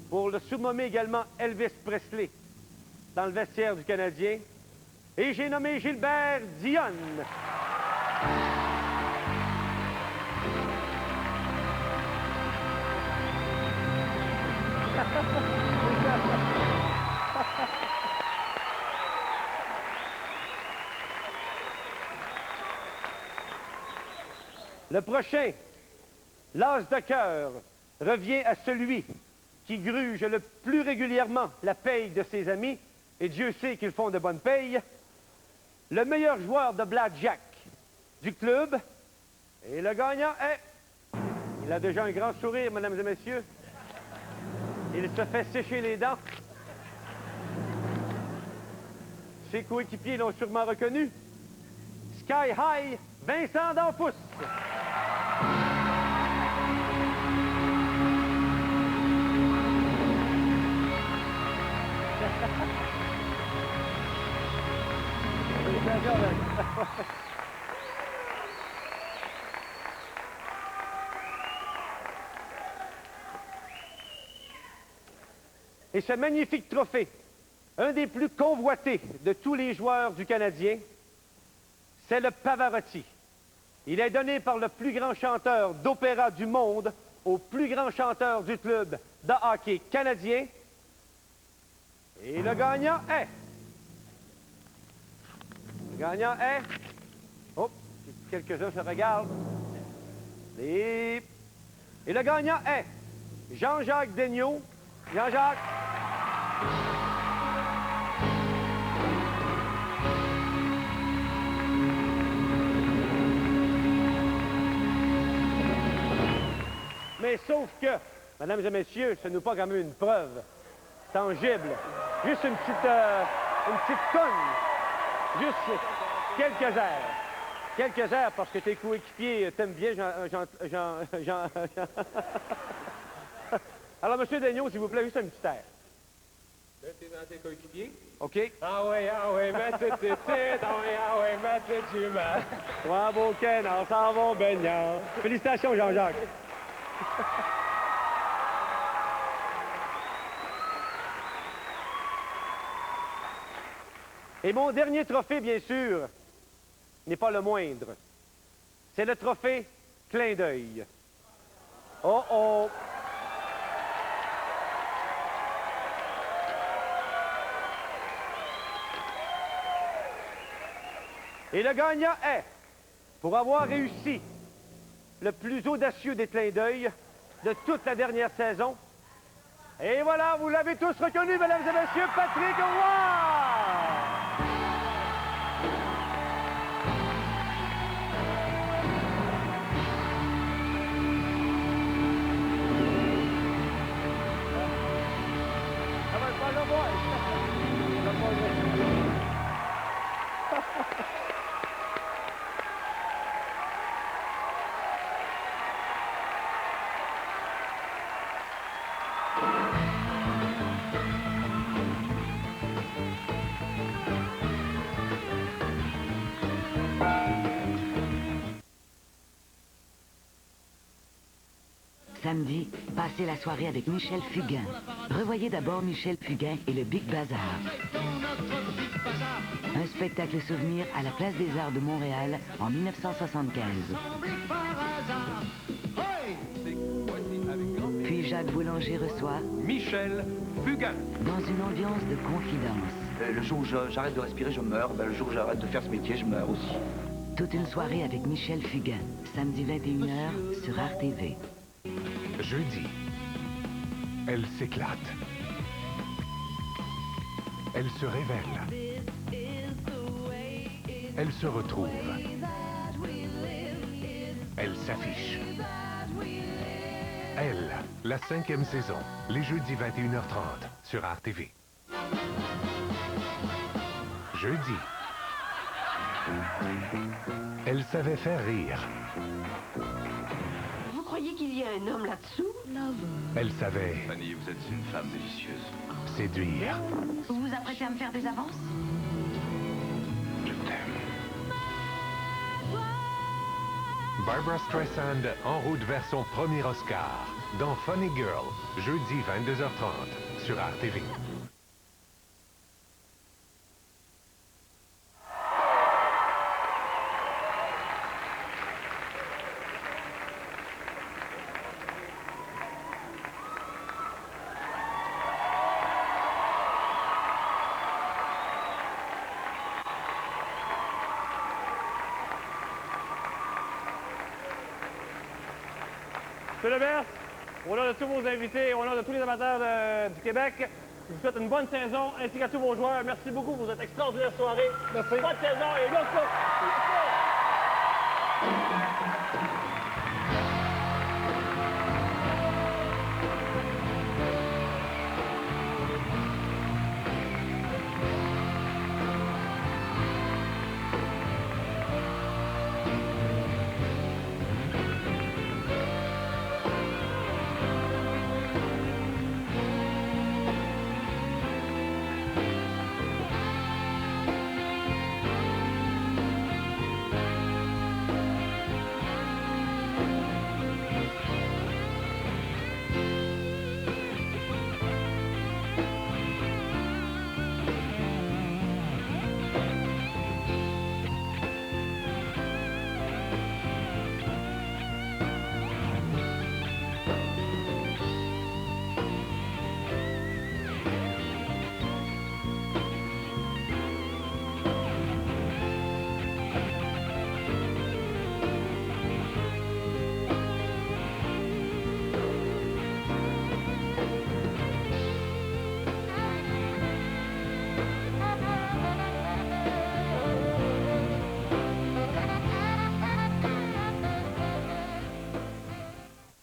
pour le surnommer également Elvis Presley, dans le vestiaire du Canadien, et j'ai nommé Gilbert Dionne. Le prochain, l'as de cœur, revient à celui qui gruge le plus régulièrement la paye de ses amis, et Dieu sait qu'ils font de bonnes payes, le meilleur joueur de blackjack du club, et le gagnant est... Il a déjà un grand sourire, mesdames et messieurs. Il se fait sécher les dents. Ses coéquipiers l'ont sûrement reconnu. Sky High, Vincent D'Anfous. Et ce magnifique trophée, un des plus convoités de tous les joueurs du Canadien, c'est le Pavarotti. Il est donné par le plus grand chanteur d'opéra du monde au plus grand chanteur du club de hockey canadien. Et le gagnant est... Le gagnant est... Oh, quelques-uns se regardent. Et le gagnant est Jean-Jacques Daigneault. Jean-Jacques. Mais sauf que, mesdames et messieurs, ce n'est pas quand même une preuve tangible. Juste une petite conne. Juste quelques airs. Quelques airs parce que tes coéquipiers t'aiment bien, Jean... Alors, M. Daigneault, s'il vous plaît, juste un petit air. T'es dans tes coéquipiers? OK? Ah oui, mets tout de suite. Ah oui, mets tout de suite. Bravo, Ken, on s'en va baignant. Félicitations, Jean-Jacques. Et mon dernier trophée, bien sûr, n'est pas le moindre. C'est le trophée clin d'œil. Oh oh! Et le gagnant est, pour avoir réussi le plus audacieux des clins d'œil de toute la dernière saison. Et voilà, vous l'avez tous reconnu, mesdames et messieurs, Patrick Roy! Samedi, passez la soirée avec Michel Fugain. Revoyez d'abord Michel Fugain et le Big Bazar. Un spectacle souvenir à la Place des Arts de Montréal en 1975. Puis Jacques Boulanger reçoit Michel Fugain. Dans une ambiance de confidence. Le jour où j'arrête de respirer, je meurs. Le jour où j'arrête de faire ce métier, je meurs aussi. Toute une soirée avec Michel Fugain. Samedi 21h sur RTV. Jeudi, elle s'éclate. Elle se révèle. Elle se retrouve. Elle s'affiche. Elle, la 5e saison, les jeudis 21h30 sur RTV. Jeudi, elle savait faire rire. Vous croyez qu'il y a un homme là-dessous? Elle savait Fanny, vous êtes une femme délicieuse. séduire. Vous vous apprêtez à me faire des avances? Je t'aime. Barbra Streisand en route vers son premier Oscar dans Funny Girl, jeudi 22h30 sur RTV. Monsieur Lebers, au nom de tous vos invités, au nom de tous les amateurs du Québec, je vous souhaite une bonne saison ainsi qu'à tous vos joueurs. Merci beaucoup pour cette extraordinaire soirée. Merci. Bonne saison et go!